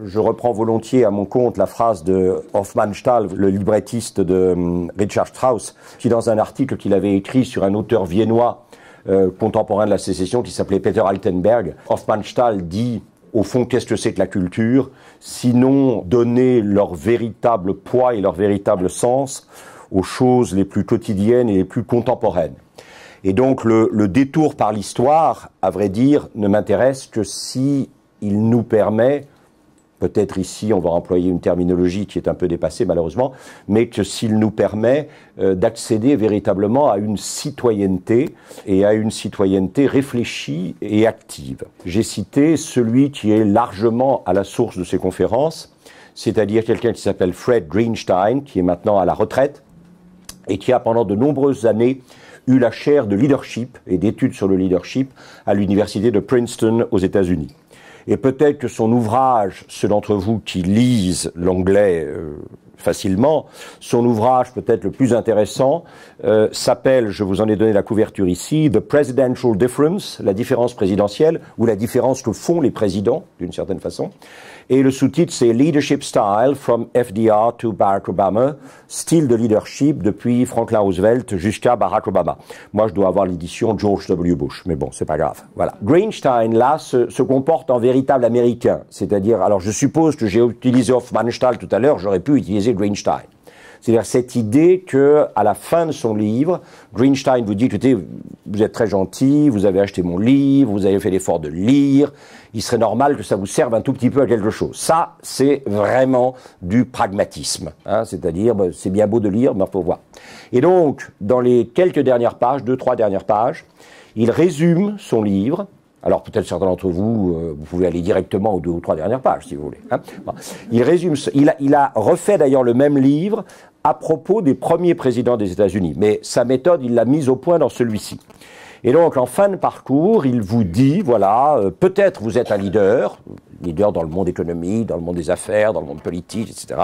Je reprends volontiers à mon compte la phrase de Hofmannsthal, le librettiste de Richard Strauss, qui dans un article qu'il avait écrit sur un auteur viennois contemporain de la sécession qui s'appelait Peter Altenberg, Hofmannsthal dit au fond, qu'est-ce que c'est que la culture, sinon donner leur véritable poids et leur véritable sens aux choses les plus quotidiennes et les plus contemporaines. Et donc le détour par l'histoire, à vrai dire, ne m'intéresse que si il nous permet, peut-être ici on va employer une terminologie qui est un peu dépassée malheureusement, mais que s'il nous permet d'accéder véritablement à une citoyenneté, et à une citoyenneté réfléchie et active. J'ai cité celui qui est largement à la source de ces conférences, c'est-à-dire quelqu'un qui s'appelle Fred Greenstein, qui est maintenant à la retraite, et qui a pendant de nombreuses années eu la chaire de leadership et d'études sur le leadership à l'université de Princeton aux États-Unis. Et peut-être que son ouvrage, ceux d'entre vous qui lisent l'anglais facilement, son ouvrage peut-être le plus intéressant s'appelle, je vous en ai donné la couverture ici, The Presidential Difference, la différence présidentielle, ou la différence que font les présidents, d'une certaine façon. Et le sous-titre, c'est Leadership Style from FDR to Barack Obama, style de leadership depuis Franklin Roosevelt jusqu'à Barack Obama. Moi, je dois avoir l'édition George W. Bush, mais bon, c'est pas grave. Voilà. Greenstein, là, se comporte en véritable américain. C'est-à-dire, alors je suppose que j'ai utilisé Hofmannsthal tout à l'heure, j'aurais pu utiliser Greenstein. C'est-à-dire cette idée que, à la fin de son livre, Greenstein vous dit, écoutez, vous êtes très gentil, vous avez acheté mon livre, vous avez fait l'effort de lire, il serait normal que ça vous serve un tout petit peu à quelque chose. Ça, c'est vraiment du pragmatisme. Hein, c'est-à-dire, c'est bien beau de lire, mais il faut voir. Et donc, dans les quelques dernières pages, 2-3 dernières pages, il résume son livre. Alors peut-être certains d'entre vous, vous pouvez aller directement aux 2 ou 3 dernières pages, si vous voulez. Hein. Bon. Il résume, il a refait d'ailleurs le même livre à propos des premiers présidents des États-Unis. Mais sa méthode, il l'a mise au point dans celui-ci. Et donc, en fin de parcours, il vous dit, voilà, peut-être vous êtes un leader dans le monde économique, dans le monde des affaires, dans le monde politique, etc.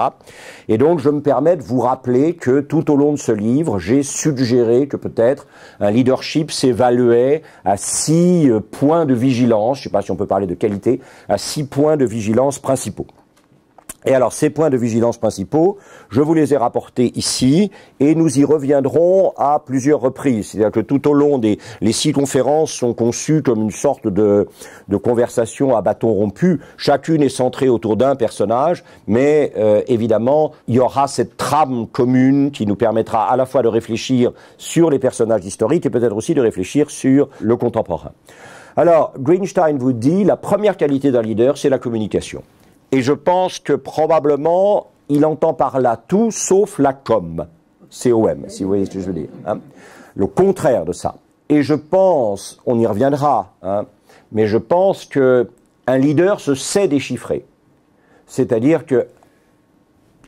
Et donc, je me permets de vous rappeler que tout au long de ce livre, j'ai suggéré que peut-être un leadership s'évaluait à 6 points de vigilance, je ne sais pas si on peut parler de qualité, à 6 points de vigilance principaux. Et alors, ces points de vigilance principaux, je vous les ai rapportés ici, et nous y reviendrons à plusieurs reprises. C'est-à-dire que tout au long les 6 conférences sont conçues comme une sorte de conversation à bâton rompu. Chacune est centrée autour d'un personnage, mais évidemment, il y aura cette trame commune qui nous permettra à la fois de réfléchir sur les personnages historiques et peut-être aussi de réfléchir sur le contemporain. Alors, Greenstein vous dit, la première qualité d'un leader, c'est la communication. Et je pense que probablement, il entend par là tout sauf la com, C-O-M, si vous voyez ce que je veux dire. Hein. Le contraire de ça. Et je pense, on y reviendra, hein, mais je pense qu'un leader se sait déchiffrer. C'est-à-dire que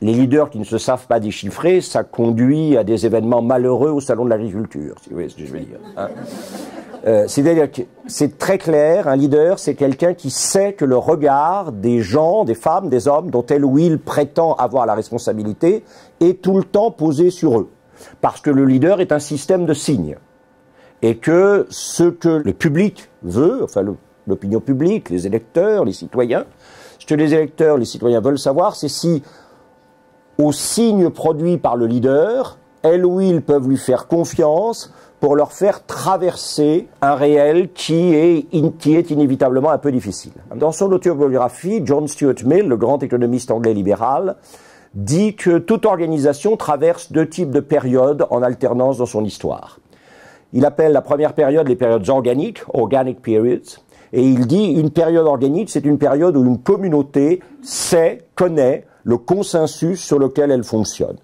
les leaders qui ne se savent pas déchiffrer, ça conduit à des événements malheureux au salon de l'agriculture, si vous voyez ce que je veux dire. Hein. C'est-à-dire que c'est très clair, un leader, c'est quelqu'un qui sait que le regard des gens, des femmes, des hommes, dont elle ou il prétend avoir la responsabilité, est tout le temps posé sur eux. Parce que le leader est un système de signes. Et que ce que le public veut, enfin l'opinion publique, les électeurs, les citoyens, ce que les électeurs, les citoyens veulent savoir, c'est si, aux signes produits par le leader, elles ou ils peuvent lui faire confiance pour leur faire traverser un réel qui est inévitablement un peu difficile. Dans son autobiographie, John Stuart Mill, le grand économiste anglais libéral, dit que toute organisation traverse 2 types de périodes en alternance dans son histoire. Il appelle la première période les périodes organiques, organic periods, et il dit une période organique, c'est une période où une communauté connaît le consensus sur lequel elle fonctionne.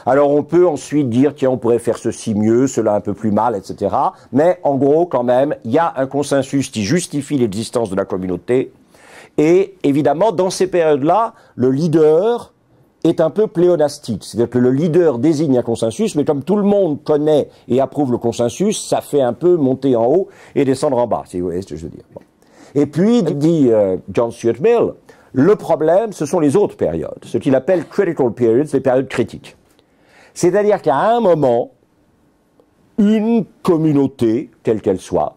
Alors on peut ensuite dire, tiens, on pourrait faire ceci mieux, cela un peu plus mal, etc. Mais en gros, quand même, il y a un consensus qui justifie l'existence de la communauté. Et évidemment, dans ces périodes-là, le leader est un peu pléonastique. C'est-à-dire que le leader désigne un consensus, mais comme tout le monde connaît et approuve le consensus, ça fait un peu monter en haut et descendre en bas, si vous voyez ce que je veux dire. Bon. Et puis, dit John Stuart Mill, le problème, ce sont les autres périodes, ce qu'il appelle critical periods, les périodes critiques. C'est-à-dire qu'à un moment, une communauté, quelle qu'elle soit,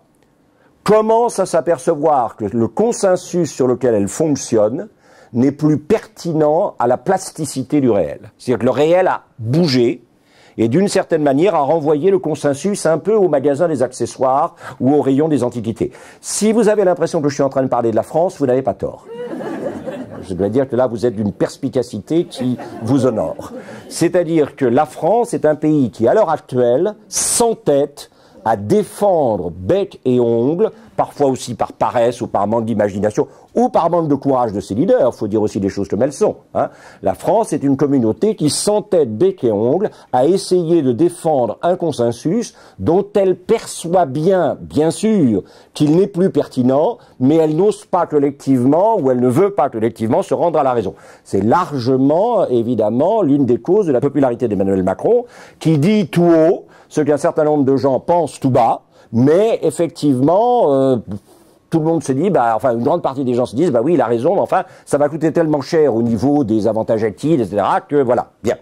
commence à s'apercevoir que le consensus sur lequel elle fonctionne n'est plus pertinent à la plasticité du réel. C'est-à-dire que le réel a bougé, et d'une certaine manière a renvoyé le consensus un peu au magasin des accessoires ou au rayon des antiquités. Si vous avez l'impression que je suis en train de parler de la France, vous n'avez pas tort. Je dois dire que là, vous êtes d'une perspicacité qui vous honore. C'est-à-dire que la France est un pays qui, à l'heure actuelle, s'entête à défendre bec et ongle, parfois aussi par paresse ou par manque d'imagination, ou par manque de courage de ses leaders, il faut dire aussi des choses comme elles sont. Hein. La France est une communauté qui s'entête bec et ongle à essayer de défendre un consensus dont elle perçoit bien sûr, qu'il n'est plus pertinent, mais elle n'ose pas collectivement, ou elle ne veut pas collectivement se rendre à la raison. C'est largement, évidemment, l'une des causes de la popularité d'Emmanuel Macron, qui dit tout haut ce qu'un certain nombre de gens pensent tout bas, mais effectivement, tout le monde se dit, enfin une grande partie des gens se disent, oui, il a raison, mais enfin, ça va coûter tellement cher au niveau des avantages acquis, etc., que voilà, bien.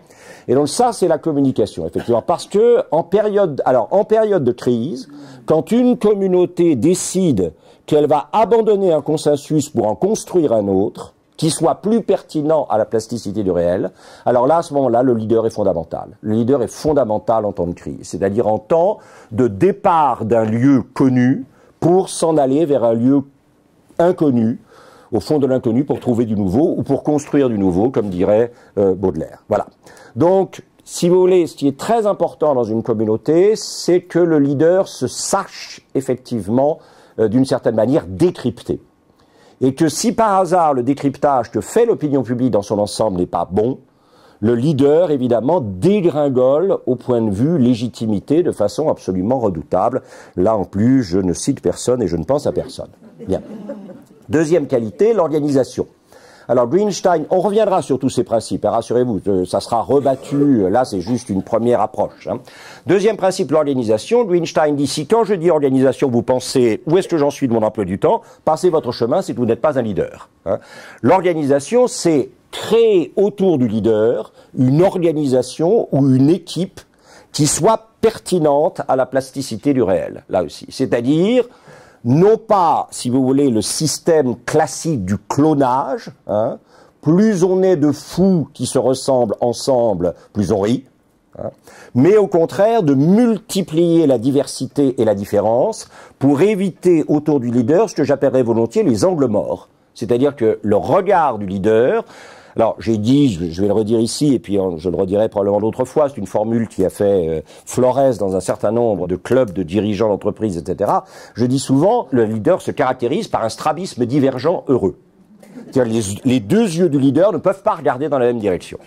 Et donc ça, c'est la communication, effectivement, parce que en période de crise, quand une communauté décide qu'elle va abandonner un consensus pour en construire un autre, qui soit plus pertinent à la plasticité du réel, alors là, à ce moment-là, le leader est fondamental. Le leader est fondamental en temps de crise, c'est-à-dire en temps de départ d'un lieu connu pour s'en aller vers un lieu inconnu, au fond de l'inconnu, pour trouver du nouveau ou pour construire du nouveau, comme dirait Baudelaire. Voilà. Donc, si vous voulez, ce qui est très important dans une communauté, c'est que le leader se sache effectivement, d'une certaine manière, décrypter. Et que si par hasard le décryptage que fait l'opinion publique dans son ensemble n'est pas bon, le leader, évidemment, dégringole au point de vue légitimité de façon absolument redoutable. Là, en plus, je ne cite personne et je ne pense à personne. Bien. Deuxième qualité, l'organisation. Alors, Greenstein, on reviendra sur tous ces principes, hein, rassurez-vous, ça sera rebattu, là c'est juste une première approche. Hein. Deuxième principe, l'organisation. Greenstein dit, si quand je dis organisation, vous pensez, où est-ce que j'en suis de mon emploi du temps, passez votre chemin, c'est que vous n'êtes pas un leader. Hein. L'organisation, c'est créer autour du leader une organisation ou une équipe qui soit pertinente à la plasticité du réel, là aussi. C'est-à-dire, non pas, si vous voulez, le système classique du clonage, hein, plus on est de fous qui se ressemblent ensemble, plus on rit, hein, mais au contraire de multiplier la diversité et la différence pour éviter autour du leader ce que j'appellerais volontiers les angles morts. C'est-à-dire que le regard du leader... Alors, j'ai dit, je vais le redire ici, et puis je le redirai probablement d'autres fois, c'est une formule qui a fait florès dans un certain nombre de clubs de dirigeants d'entreprise, etc. Je dis souvent, le leader se caractérise par un strabisme divergent heureux. C'est-à-dire les deux yeux du leader ne peuvent pas regarder dans la même direction.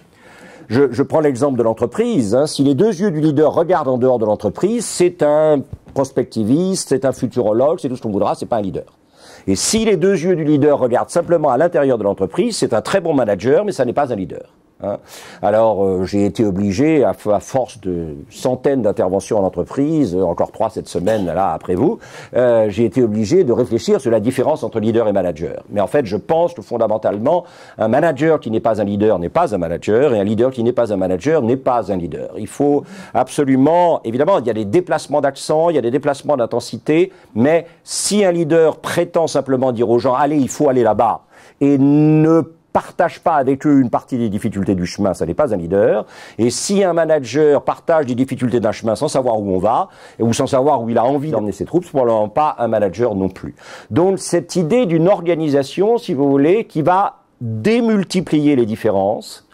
Je prends l'exemple de l'entreprise. Hein. Si les deux yeux du leader regardent en dehors de l'entreprise, c'est un prospectiviste, c'est un futurologue, c'est tout ce qu'on voudra, c'est pas un leader. Et si les deux yeux du leader regardent simplement à l'intérieur de l'entreprise, c'est un très bon manager, mais ça n'est pas un leader. Hein. Alors, j'ai été obligé, à force de centaines d'interventions en entreprise, encore 3 cette semaine, là, après vous, j'ai été obligé de réfléchir sur la différence entre leader et manager. Mais en fait, je pense que fondamentalement, un manager qui n'est pas un leader n'est pas un manager, et un leader qui n'est pas un manager n'est pas un leader. Il faut absolument, évidemment, il y a des déplacements d'accent, il y a des déplacements d'intensité, mais si un leader prétend simplement dire aux gens, allez, il faut aller là-bas, et ne partage pas avec eux une partie des difficultés du chemin, ça n'est pas un leader. Et si un manager partage des difficultés d'un chemin sans savoir où on va, ou sans savoir où il a envie d'emmener ses troupes, c'est probablement pas un manager non plus. Donc cette idée d'une organisation, si vous voulez, qui va démultiplier les différences,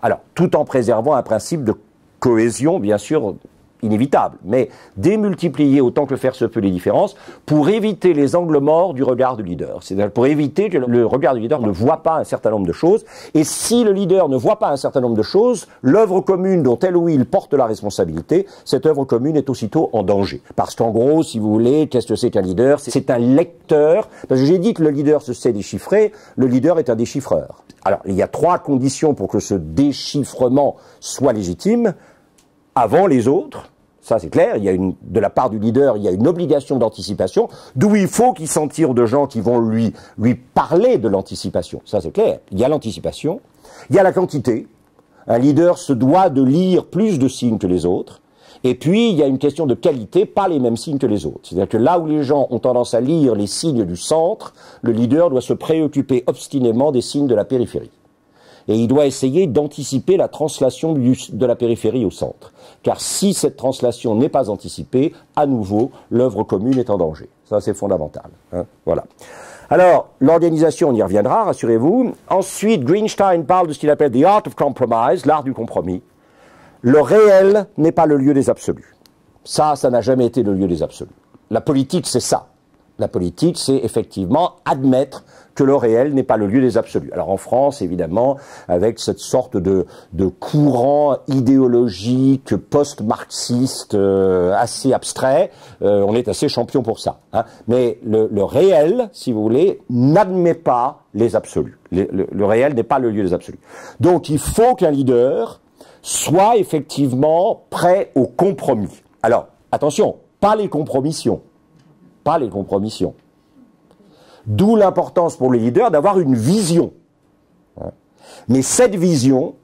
alors tout en préservant un principe de cohésion, bien sûr, inévitable, mais démultiplier autant que faire se peut les différences pour éviter les angles morts du regard du leader. C'est-à-dire pour éviter que le regard du leader ne voit pas un certain nombre de choses. Et si le leader ne voit pas un certain nombre de choses, l'œuvre commune dont elle ou il porte la responsabilité, cette œuvre commune est aussitôt en danger. Parce qu'en gros, si vous voulez, qu'est-ce que c'est qu'un leader? C'est un lecteur. Parce que j'ai dit que le leader se sait déchiffrer, le leader est un déchiffreur. Alors, il y a 3 conditions pour que ce déchiffrement soit légitime. Avant les autres, ça c'est clair, de la part du leader, il y a une obligation d'anticipation, d'où il faut qu'il s'en tire de gens qui vont lui parler de l'anticipation. Ça c'est clair. Il y a l'anticipation, il y a la quantité. Un leader se doit de lire plus de signes que les autres. Et puis, il y a une question de qualité, pas les mêmes signes que les autres. C'est-à-dire que là où les gens ont tendance à lire les signes du centre, le leader doit se préoccuper obstinément des signes de la périphérie. Et il doit essayer d'anticiper la translation de la périphérie au centre. Car si cette translation n'est pas anticipée, à nouveau, l'œuvre commune est en danger. Ça, c'est fondamental. Hein, voilà. Alors, l'organisation, on y reviendra, rassurez-vous. Ensuite, Greenstein parle de ce qu'il appelle « the art of compromise », l'art du compromis. Le réel n'est pas le lieu des absolus. Ça n'a jamais été le lieu des absolus. La politique, c'est ça. La politique, c'est effectivement admettre que le réel n'est pas le lieu des absolus. Alors en France, évidemment, avec cette sorte de courant idéologique post-marxiste assez abstrait, on est assez champion pour ça. Hein. Mais le réel, si vous voulez, n'admet pas les absolus. Le réel n'est pas le lieu des absolus. Donc il faut qu'un leader soit effectivement prêt au compromis. Alors, attention, pas les compromissions. Pas les compromissions. D'où l'importance pour le leader d'avoir une vision. Mais cette vision,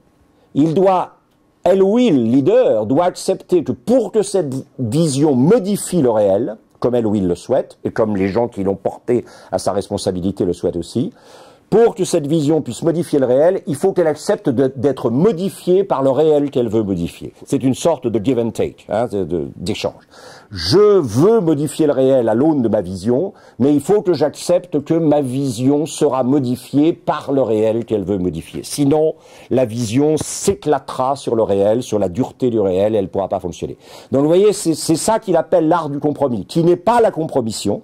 il doit, elle ou il, leader, doit accepter que pour que cette vision modifie le réel, comme elle ou il le souhaite, et comme les gens qui l'ont porté à sa responsabilité le souhaitent aussi, pour que cette vision puisse modifier le réel, il faut qu'elle accepte d'être modifiée par le réel qu'elle veut modifier. C'est une sorte de give and take, hein, d'échange. Je veux modifier le réel à l'aune de ma vision, mais il faut que j'accepte que ma vision sera modifiée par le réel qu'elle veut modifier. Sinon, la vision s'éclatera sur le réel, sur la dureté du réel, et elle ne pourra pas fonctionner. Donc vous voyez, c'est ça qu'il appelle l'art du compromis, qui n'est pas la compromission,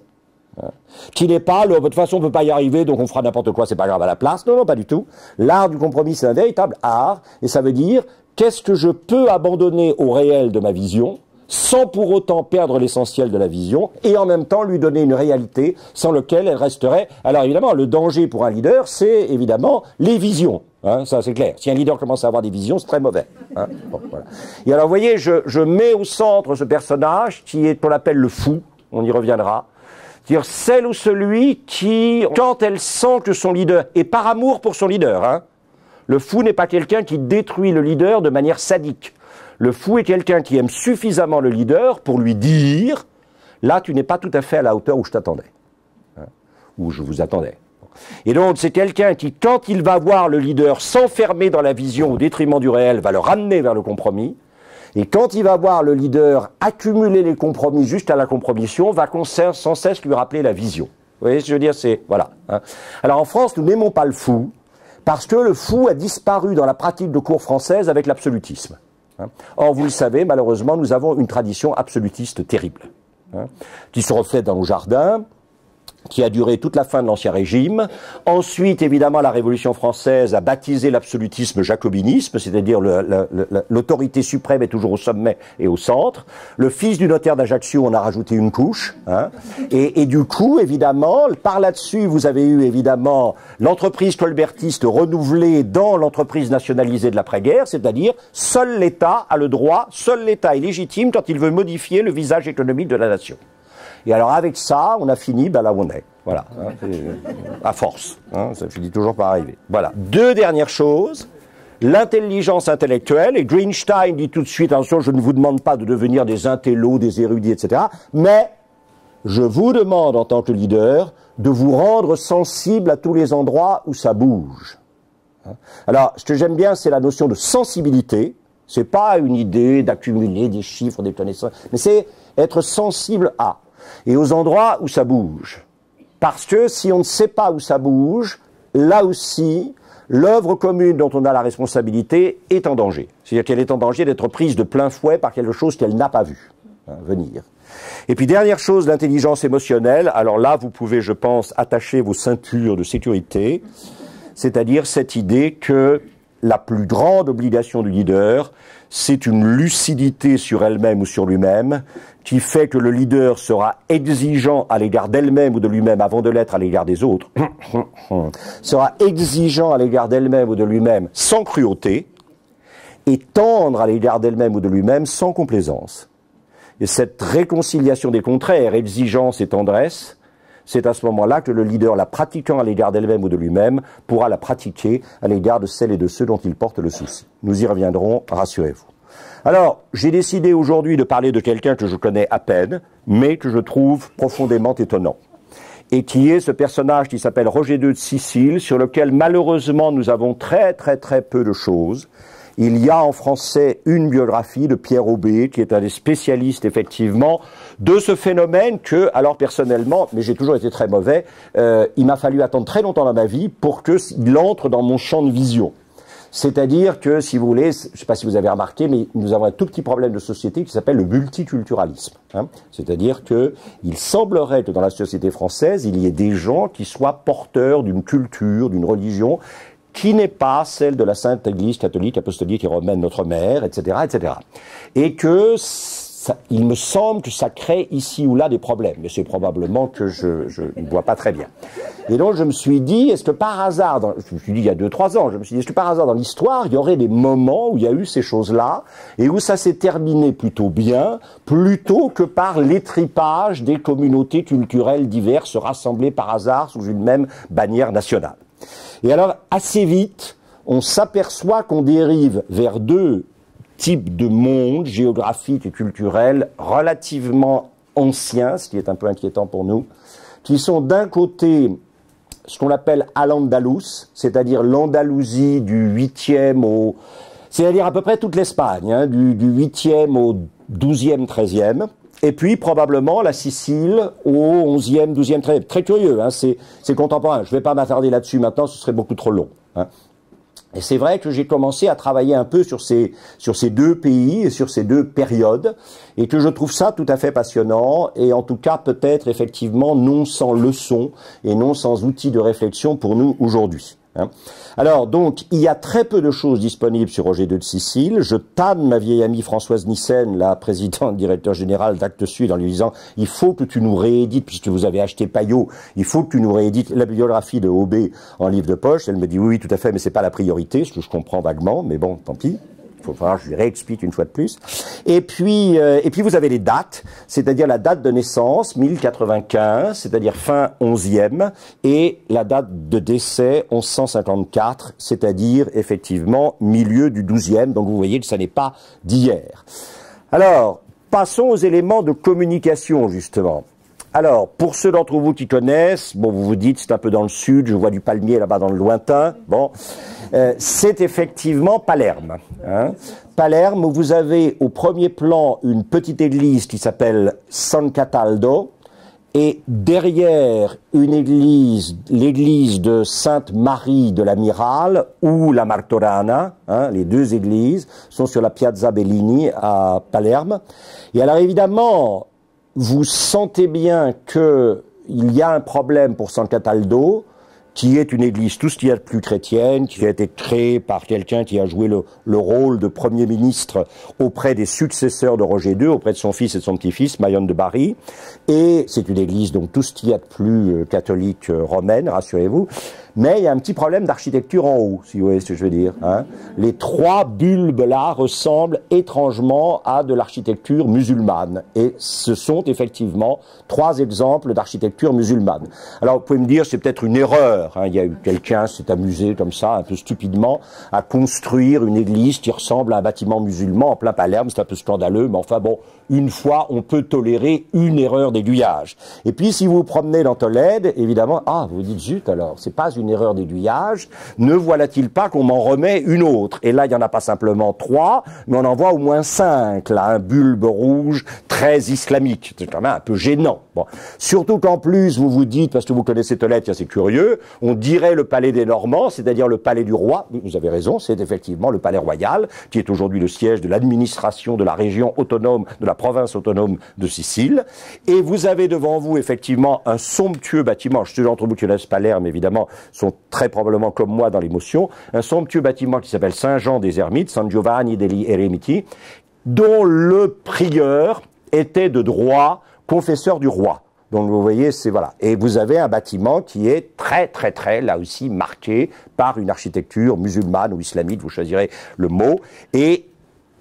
qui n'est pas, de toute façon on ne peut pas y arriver, donc on fera n'importe quoi, c'est pas grave à la place. Non, non, pas du tout. L'art du compromis, c'est un véritable art, et ça veut dire, qu'est-ce que je peux abandonner au réel de ma vision, sans pour autant perdre l'essentiel de la vision, et en même temps lui donner une réalité sans laquelle elle resterait. Alors évidemment, le danger pour un leader, c'est évidemment les visions. Hein, ça c'est clair. Si un leader commence à avoir des visions, c'est très mauvais. Hein, bon, voilà. Et alors vous voyez, je mets au centre ce personnage qui est, on l'appelle le fou, on y reviendra. C'est-à-dire celle ou celui qui, quand elle sent que son leader, et par amour pour son leader, hein, le fou n'est pas quelqu'un qui détruit le leader de manière sadique. Le fou est quelqu'un qui aime suffisamment le leader pour lui dire « là, tu n'es pas tout à fait à la hauteur où je t'attendais, hein, où je vous attendais ». Et donc, c'est quelqu'un qui, quand il va voir le leader s'enfermer dans la vision au détriment du réel, va le ramener vers le compromis. Et quand il va voir le leader accumuler les compromis juste à la compromission, va sans cesse lui rappeler la vision. Vous voyez ce que je veux dire? C'est voilà. Hein. Alors en France, nous n'aimons pas le fou, parce que le fou a disparu dans la pratique de cour française avec l'absolutisme. Hein. Or, vous le savez, malheureusement, nous avons une tradition absolutiste terrible, hein, qui se reflète dans nos jardins, qui a duré toute la fin de l'Ancien Régime. Ensuite, évidemment, la Révolution française a baptisé l'absolutisme jacobinisme, c'est-à-dire l'autorité suprême est toujours au sommet et au centre. Le fils du notaire d'Ajaccio, on a rajouté une couche. Hein, et du coup, évidemment, par là-dessus, vous avez eu, évidemment, l'entreprise colbertiste renouvelée dans l'entreprise nationalisée de l'après-guerre, c'est-à-dire seul l'État a le droit, seul l'État est légitime quand il veut modifier le visage économique de la nation. Et alors avec ça, on a fini là où on est. Voilà, hein, à force. Hein, ça finit toujours par arriver. Voilà. Deux dernières choses. L'intelligence intellectuelle. Et Greenstein dit tout de suite, attention, je ne vous demande pas de devenir des intellos, des érudits, etc. Mais je vous demande, en tant que leader, de vous rendre sensible à tous les endroits où ça bouge. Alors, ce que j'aime bien, c'est la notion de sensibilité. C'est pas une idée d'accumuler des chiffres, des connaissances, mais c'est être sensible à. Et aux endroits où ça bouge. Parce que si on ne sait pas où ça bouge, là aussi, l'œuvre commune dont on a la responsabilité est en danger. C'est-à-dire qu'elle est en danger d'être prise de plein fouet par quelque chose qu'elle n'a pas vu venir. Et puis dernière chose, l'intelligence émotionnelle. Alors là, vous pouvez, je pense, attacher vos ceintures de sécurité, c'est-à-dire cette idée que la plus grande obligation du leader, c'est une lucidité sur elle-même ou sur lui-même, qui fait que le leader sera exigeant à l'égard d'elle-même ou de lui-même avant de l'être à l'égard des autres, sera exigeant à l'égard d'elle-même ou de lui-même sans cruauté, et tendre à l'égard d'elle-même ou de lui-même sans complaisance. Et cette réconciliation des contraires, exigence et tendresse, c'est à ce moment-là que le leader, la pratiquant à l'égard d'elle-même ou de lui-même, pourra la pratiquer à l'égard de celles et de ceux dont il porte le souci. Nous y reviendrons, rassurez-vous. Alors, j'ai décidé aujourd'hui de parler de quelqu'un que je connais à peine, mais que je trouve profondément étonnant. Et qui est ce personnage qui s'appelle Roger II de Sicile, sur lequel malheureusement nous avons très peu de choses. Il y a en français une biographie de Pierre Aubé, qui est un des spécialistes effectivement de ce phénomène que, alors personnellement, mais j'ai toujours été très mauvais, il m'a fallu attendre très longtemps dans ma vie pour qu'il entre dans mon champ de vision. C'est-à-dire que, si vous voulez, je ne sais pas si vous avez remarqué, mais nous avons un tout petit problème de société qui s'appelle le multiculturalisme. C'est-à-dire que il semblerait que dans la société française, il y ait des gens qui soient porteurs d'une culture, d'une religion, qui n'est pas celle de la Sainte Église catholique, apostolique et romaine, notre mère, etc., etc. Et que il me semble que ça crée ici ou là des problèmes, mais c'est probablement que je ne vois pas très bien. Et donc je me suis dit, est-ce que par hasard, je me suis dit il y a 2-3 ans, je me suis dit, est-ce que par hasard dans l'histoire, il y aurait des moments où il y a eu ces choses-là, et où ça s'est terminé plutôt bien, plutôt que par l'étripage des communautés culturelles diverses rassemblées par hasard sous une même bannière nationale. Et alors, assez vite, on s'aperçoit qu'on dérive vers deux types de mondes géographiques et culturels relativement anciens, ce qui est un peu inquiétant pour nous, qui sont d'un côté ce qu'on appelle Al-Andalus, c'est-à-dire l'Andalousie du 8e au... c'est-à-dire à peu près toute l'Espagne, du 8e au 12e, 13e, et puis probablement la Sicile au 11e, 12e, 13e. Très curieux, c'est contemporain. Je ne vais pas m'attarder là-dessus maintenant, ce serait beaucoup trop long. Et c'est vrai que j'ai commencé à travailler un peu sur ces deux pays et sur ces deux périodes, et que je trouve ça tout à fait passionnant, et en tout cas peut-être effectivement non sans leçon et non sans outil de réflexion pour nous aujourd'hui. Alors donc, il y a très peu de choses disponibles sur Roger II de Sicile. Je tanne ma vieille amie Françoise Nyssen, la présidente, directeur général d'Actes Sud, en lui disant « Il faut que tu nous réédites, puisque vous avez acheté Payot, il faut que tu nous réédites la biographie de Aubé en livre de poche. » Elle me dit « Oui, tout à fait, mais c'est pas la priorité, ce que je comprends vaguement, mais bon, tant pis. » Il faut falloir que je lui réexplique une fois de plus. Et puis vous avez les dates, c'est-à-dire la date de naissance, 1095, c'est-à-dire fin 11e, et la date de décès, 1154, c'est-à-dire effectivement milieu du 12e, donc vous voyez que ça n'est pas d'hier. Alors, passons aux éléments de communication, justement. Alors, pour ceux d'entre vous qui connaissent, bon, vous vous dites, c'est un peu dans le sud, je vois du palmier là-bas dans le lointain, bon, c'est effectivement Palerme. Palerme, où vous avez au premier plan une petite église qui s'appelle San Cataldo, et derrière une église, l'église de Sainte Marie de l'Amiral ou la Martorana, les deux églises sont sur la Piazza Bellini à Palerme. Et alors évidemment, vous sentez bien qu'il y a un problème pour San Cataldo, qui est une église tout ce qu'il y a de plus chrétienne, qui a été créée par quelqu'un qui a joué le rôle de Premier ministre auprès des successeurs de Roger II, auprès de son fils et de son petit-fils, Maillon de Bari. Et c'est une église, donc tout ce qu'il y a de plus catholique romaine, rassurez-vous. Mais il y a un petit problème d'architecture en haut, si vous voyez ce que je veux dire. Les trois bulbes-là ressemblent étrangement à de l'architecture musulmane. Et ce sont effectivement trois exemples d'architecture musulmane. Alors vous pouvez me dire, c'est peut-être une erreur. Il y a eu quelqu'un qui s'est amusé comme ça, un peu stupidement, à construire une église qui ressemble à un bâtiment musulman en plein Palerme. C'est un peu scandaleux, mais enfin bon, une fois, on peut tolérer une erreur d'aiguillage. Et puis, si vous vous promenez dans Tolède, évidemment, vous vous dites, zut alors, c'est pas une erreur d'aiguillage, ne voilà-t-il pas qu'on m'en remet une autre? Et là, il n'y en a pas simplement 3, mais on en voit au moins 5, là, un bulbe rouge très islamique. C'est quand même un peu gênant. Bon. Surtout qu'en plus, vous vous dites, parce que vous connaissez Tolède, c'est curieux, on dirait le palais des Normands, c'est-à-dire le palais du roi. Vous avez raison, c'est effectivement le palais royal, qui est aujourd'hui le siège de l'administration de la région autonome, de la province autonome de Sicile. Et vous avez devant vous, effectivement, un somptueux bâtiment. Ceux d'entre vous qui connaissent Palerme, évidemment, sont très probablement comme moi dans l'émotion. Un somptueux bâtiment qui s'appelle Saint-Jean des Ermites, San Giovanni degli Eremiti, dont le prieur était de droit confesseur du roi. Donc vous voyez, c'est voilà. Et vous avez un bâtiment qui est très, là aussi, marqué par une architecture musulmane ou islamite, vous choisirez le mot. Et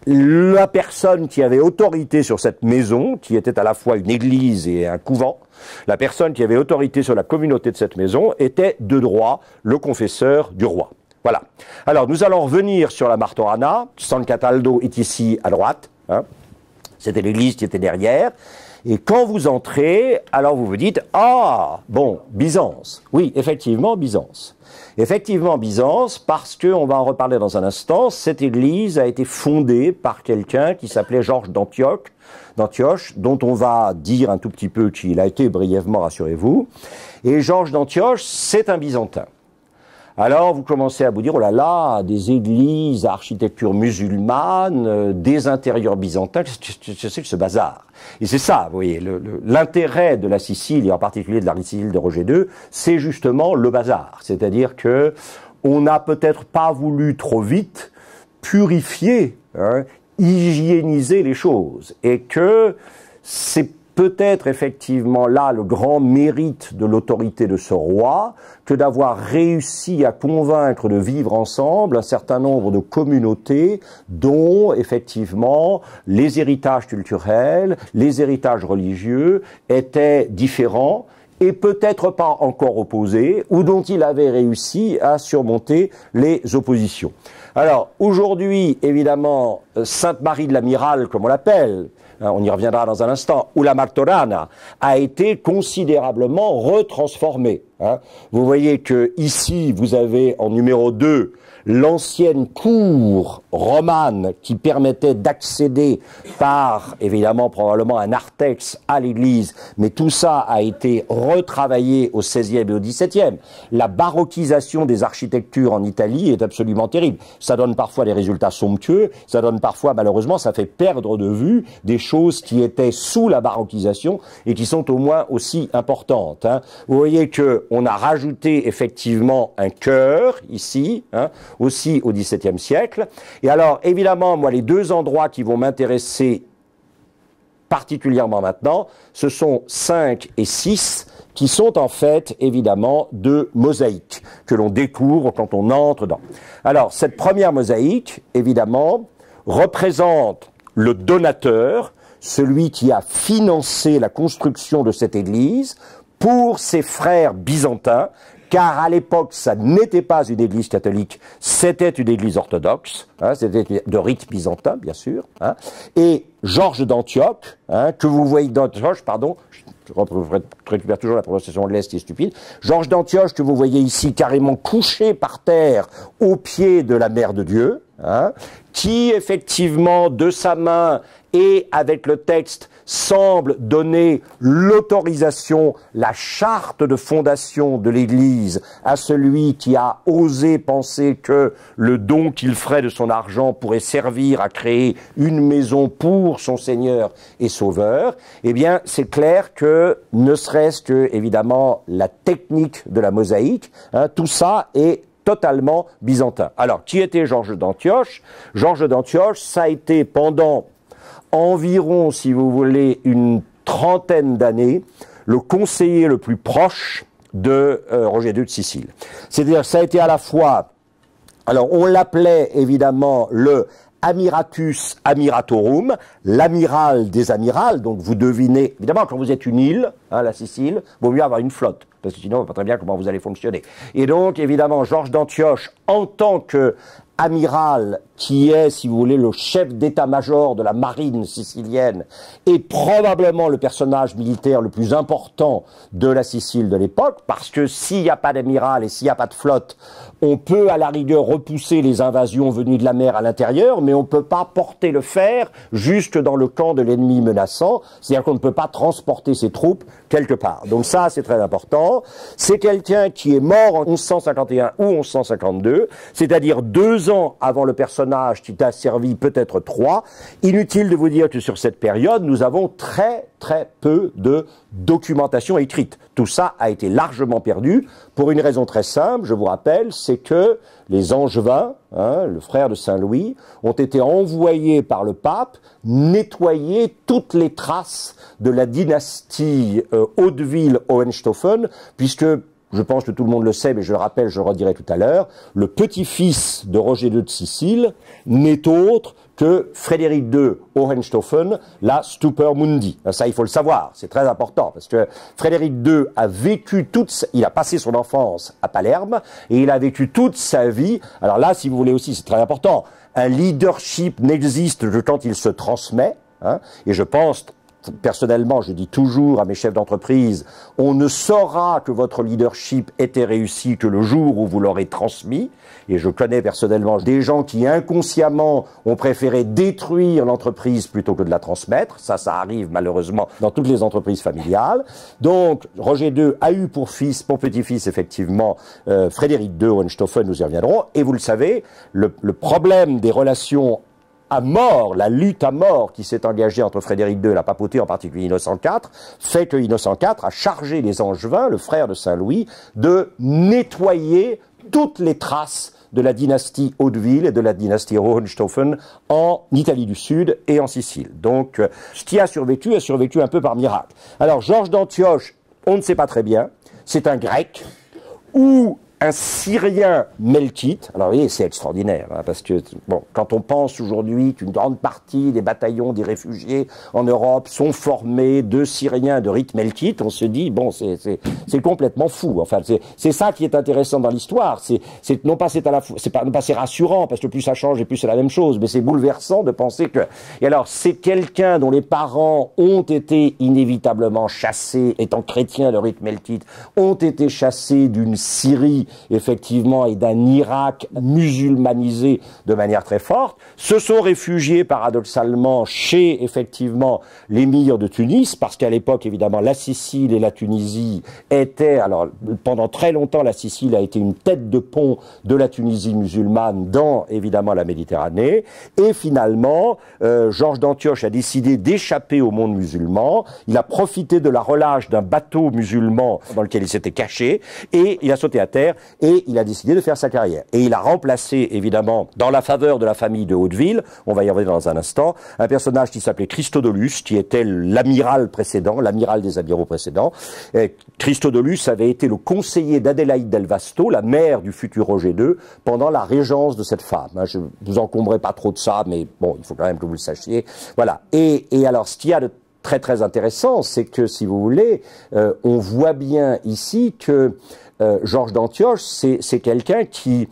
la personne qui avait autorité sur cette maison, qui était à la fois une église et un couvent, la personne qui avait autorité sur la communauté de cette maison était de droit le confesseur du roi. Voilà. Alors, nous allons revenir sur la Martorana. San Cataldo est ici à droite. Hein. C'était l'église qui était derrière. Et quand vous entrez, alors vous vous dites, ah, bon, Byzance. Oui, effectivement, Byzance. Effectivement, Byzance, parce qu'on va en reparler dans un instant, cette église a été fondée par quelqu'un qui s'appelait Georges d'Antioche, dont on va dire un tout petit peu qui il a été brièvement, rassurez-vous. Et Georges d'Antioche, c'est un Byzantin. Alors vous commencez à vous dire, oh là là, des églises à architecture musulmane, des intérieurs byzantins, qu'est-ce que c'est que ce bazar? Et c'est ça, vous voyez, l'intérêt de la Sicile, et en particulier de la Sicile de Roger II, c'est justement le bazar. C'est-à-dire que on n'a peut-être pas voulu trop vite purifier, hein, hygiéniser les choses, et que c'est peut-être effectivement là le grand mérite de l'autorité de ce roi que d'avoir réussi à convaincre de vivre ensemble un certain nombre de communautés dont effectivement les héritages culturels, les héritages religieux étaient différents et peut-être pas encore opposés, ou dont il avait réussi à surmonter les oppositions. Alors aujourd'hui, évidemment, Sainte-Marie de l'Amiral, comme on l'appelle, on y reviendra dans un instant, ou la Martorana, a été considérablement retransformée. Hein. Vous voyez que ici, vous avez en numéro 2 l'ancienne cour romane qui permettait d'accéder par, évidemment, probablement un narthex à l'église, mais tout ça a été retravaillé au XVIe et au XVIIe. La baroquisation des architectures en Italie est absolument terrible. Ça donne parfois des résultats somptueux, ça donne parfois, malheureusement, ça fait perdre de vue des choses qui étaient sous la baroquisation et qui sont au moins aussi importantes. Hein. Vous voyez que on a rajouté effectivement un chœur ici, hein, aussi au XVIIe siècle. Et alors, évidemment, moi, les deux endroits qui vont m'intéresser particulièrement maintenant, ce sont 5 et 6, qui sont en fait, évidemment, de mosaïques que l'on découvre quand on entre dans. Alors, cette première mosaïque, évidemment, représente le donateur, celui qui a financé la construction de cette église pour ses frères byzantins, car à l'époque, ça n'était pas une église catholique, c'était une église orthodoxe, hein, c'était de rite byzantin, bien sûr. Hein, et Georges d'Antioche, hein, que vous voyez d'Antioche, pardon, je récupère toujours la prononciation anglaise qui est stupide, Georges d'Antioche, que vous voyez ici carrément couché par terre au pied de la Mère de Dieu, hein, qui effectivement, de sa main et avec le texte, semble donner l'autorisation, la charte de fondation de l'Église à celui qui a osé penser que le don qu'il ferait de son argent pourrait servir à créer une maison pour son Seigneur et Sauveur, eh bien, c'est clair que, ne serait-ce que, évidemment, la technique de la mosaïque, hein, tout ça est totalement byzantin. Alors, qui était Georges d'Antioche? Georges d'Antioche, ça a été pendant environ, si vous voulez, une trentaine d'années, le conseiller le plus proche de Roger II de Sicile. C'est-à-dire, ça a été à la fois, alors on l'appelait évidemment le Amiratus Amiratorum, l'amiral des amirals, donc vous devinez, évidemment quand vous êtes une île, hein, la Sicile, vaut mieux avoir une flotte, parce que sinon on ne voit pas très bien comment vous allez fonctionner. Et donc évidemment Georges d'Antioche, en tant que amiral, qui est, si vous voulez, le chef d'état-major de la marine sicilienne, est probablement le personnage militaire le plus important de la Sicile de l'époque, parce que s'il n'y a pas d'amiral et s'il n'y a pas de flotte, on peut à la rigueur repousser les invasions venues de la mer à l'intérieur, mais on ne peut pas porter le fer jusque dans le camp de l'ennemi menaçant, c'est-à-dire qu'on ne peut pas transporter ses troupes quelque part. Donc ça, c'est très important. C'est quelqu'un qui est mort en 1151 ou 1152, c'est-à-dire 2 ans avant le personnage qui t'a servi, peut-être 3. Inutile de vous dire que sur cette période, nous avons très peu de documentation écrite. Tout ça a été largement perdu pour une raison très simple, je vous rappelle, c'est que les Angevins, hein, le frère de Saint-Louis, ont été envoyés par le pape nettoyer toutes les traces de la dynastie Hauteville-Hohenstaufen, puisque je pense que tout le monde le sait, mais je le rappelle, je le redirai tout à l'heure, le petit-fils de Roger II de Sicile n'est autre que Frédéric II Hohenstaufen, la Stupor Mundi. Ça, il faut le savoir, c'est très important, parce que Frédéric II a vécu il a passé son enfance à Palerme, et il a vécu toute sa vie. Alors là, si vous voulez aussi, c'est très important, un leadership n'existe que quand il se transmet, hein, et je pense, personnellement, je dis toujours à mes chefs d'entreprise, on ne saura que votre leadership était réussi que le jour où vous l'aurez transmis. Et je connais personnellement des gens qui inconsciemment ont préféré détruire l'entreprise plutôt que de la transmettre. Ça arrive malheureusement dans toutes les entreprises familiales. Donc, Roger II a eu pour petit-fils, effectivement, Frédéric II Hohenstaufen, nous y reviendrons. Et vous le savez, le problème des relations à mort, la lutte à mort qui s'est engagée entre Frédéric II et la papauté, en particulier Innocent IV, fait que Innocent IV a chargé les Angevins, le frère de Saint-Louis, de nettoyer toutes les traces de la dynastie Hauteville et de la dynastie Hohenstaufen en Italie du Sud et en Sicile. Donc, ce qui a survécu un peu par miracle. Alors, Georges d'Antioche, on ne sait pas très bien, c'est un Grec ou un Syrien melkite. Alors, vous voyez, c'est extraordinaire, hein, parce que, bon, quand on pense aujourd'hui qu'une grande partie des bataillons des réfugiés en Europe sont formés de Syriens de rite melkite, on se dit, bon, c'est complètement fou. Enfin, c'est ça qui est intéressant dans l'histoire. Non pas c'est rassurant, parce que plus ça change et plus c'est la même chose, mais c'est bouleversant de penser que, et alors, c'est quelqu'un dont les parents ont été inévitablement chassés, étant chrétiens de rite melkite, ont été chassés d'une Syrie effectivement, et d'un Irak musulmanisé de manière très forte, se sont réfugiés paradoxalement chez, effectivement, l'émir de Tunis, parce qu'à l'époque, évidemment, la Sicile et la Tunisie étaient, alors, pendant très longtemps, la Sicile a été une tête de pont de la Tunisie musulmane dans, évidemment, la Méditerranée, et finalement, Georges d'Antioche a décidé d'échapper au monde musulman, il a profité de la relâche d'un bateau musulman dans lequel il s'était caché, et il a sauté à terre, et il a décidé de faire sa carrière. Et il a remplacé, évidemment, dans la faveur de la famille de Hauteville, on va y revenir dans un instant, un personnage qui s'appelait Christodolus, qui était l'amiral précédent, l'amiral des amiraux précédents. Christodolus avait été le conseiller d'Adélaïde del Vasto, la mère du futur Roger II, pendant la régence de cette femme. Je vous encombrerai pas trop de ça, mais bon, il faut quand même que vous le sachiez. Voilà. Et alors, ce qu'il y a de très très intéressant, c'est que, si vous voulez, on voit bien ici que Georges d'Antioche, c'est quelqu'un qui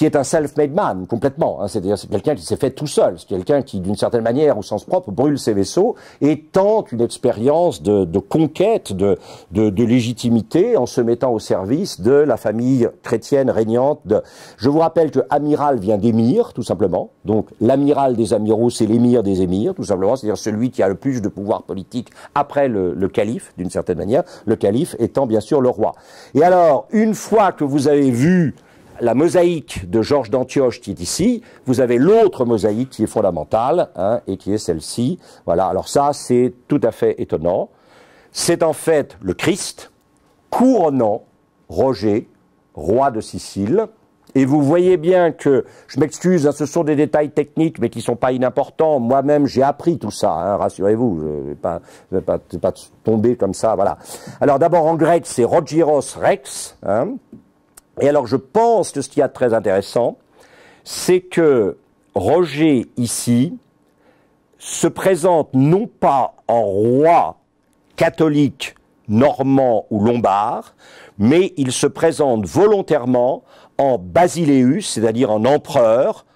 est un self-made man, complètement. Hein, c'est-à-dire, c'est quelqu'un qui s'est fait tout seul. C'est quelqu'un qui, d'une certaine manière, au sens propre, brûle ses vaisseaux et tente une expérience de conquête, de légitimité en se mettant au service de la famille chrétienne régnante. Je vous rappelle que amiral vient d'émir, tout simplement. Donc, l'amiral des amiraux, c'est l'émir des émirs, tout simplement. C'est-à-dire celui qui a le plus de pouvoir politique après le calife, d'une certaine manière. Le calife étant, bien sûr, le roi. Et alors, une fois que vous avez vu la mosaïque de Georges d'Antioche qui est ici, vous avez l'autre mosaïque qui est fondamentale, hein, et qui est celle-ci. Voilà, alors ça, c'est tout à fait étonnant. C'est en fait le Christ couronnant Roger, roi de Sicile. Et vous voyez bien que, je m'excuse, hein, ce sont des détails techniques, mais qui ne sont pas inimportants. Moi-même, j'ai appris tout ça, hein, rassurez-vous. Je ne vais pas tomber comme ça, voilà. Alors d'abord, en grec, c'est Rogiros Rex, hein. Et alors, je pense que ce qu'il y a de très intéressant, c'est que Roger, ici, se présente non pas en roi catholique, normand ou lombard, mais il se présente volontairement en basileus, c'est-à-dire en empereur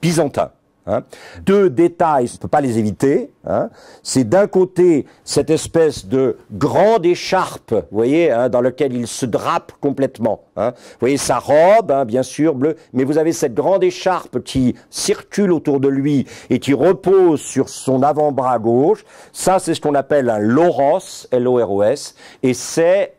byzantin. Hein. Deux détails, on ne peut pas les éviter. Hein. C'est d'un côté cette espèce de grande écharpe, vous voyez, hein, dans laquelle il se drape complètement. Hein. Vous voyez sa robe, hein, bien sûr, bleue, mais vous avez cette grande écharpe qui circule autour de lui et qui repose sur son avant-bras gauche. Ça, c'est ce qu'on appelle un loros, L-O-R-O-S, et c'est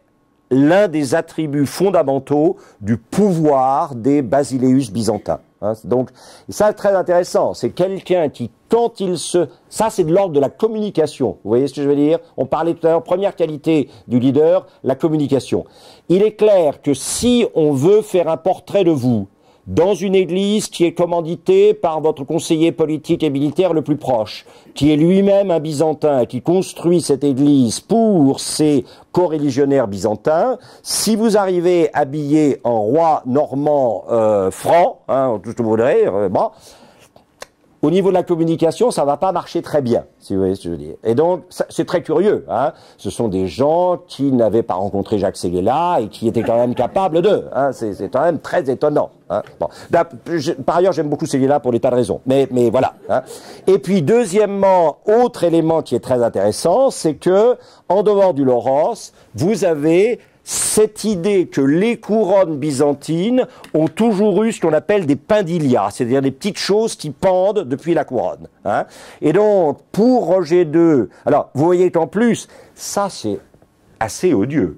l'un des attributs fondamentaux du pouvoir des basileus byzantins. Hein, donc, ça, c'est très intéressant. C'est quelqu'un qui, quand il se... Ça, c'est de l'ordre de la communication. Vous voyez ce que je veux dire? On parlait tout à l'heure, première qualité du leader, la communication. Il est clair que si on veut faire un portrait de vous dans une église qui est commanditée par votre conseiller politique et militaire le plus proche, qui est lui-même un byzantin et qui construit cette église pour ses coreligionnaires byzantins, si vous arrivez habillé en roi normand franc, hein, tout ce que vous voudrez, bon, au niveau de la communication, ça va pas marcher très bien, si vous voyez ce que je veux dire. Et donc, c'est très curieux, hein. Ce sont des gens qui n'avaient pas rencontré Jacques Séguéla et qui étaient quand même capables d'eux, hein. C'est quand même très étonnant, hein. Bon. Par ailleurs, j'aime beaucoup Séguéla pour des tas de raisons, mais voilà, hein. Et puis, deuxièmement, autre élément qui est très intéressant, c'est que, en dehors du Laurence, vous avez cette idée que les couronnes byzantines ont toujours eu ce qu'on appelle des pendilia, c'est-à-dire des petites choses qui pendent depuis la couronne, hein. Et donc, pour Roger II, alors, vous voyez qu'en plus, ça c'est assez odieux.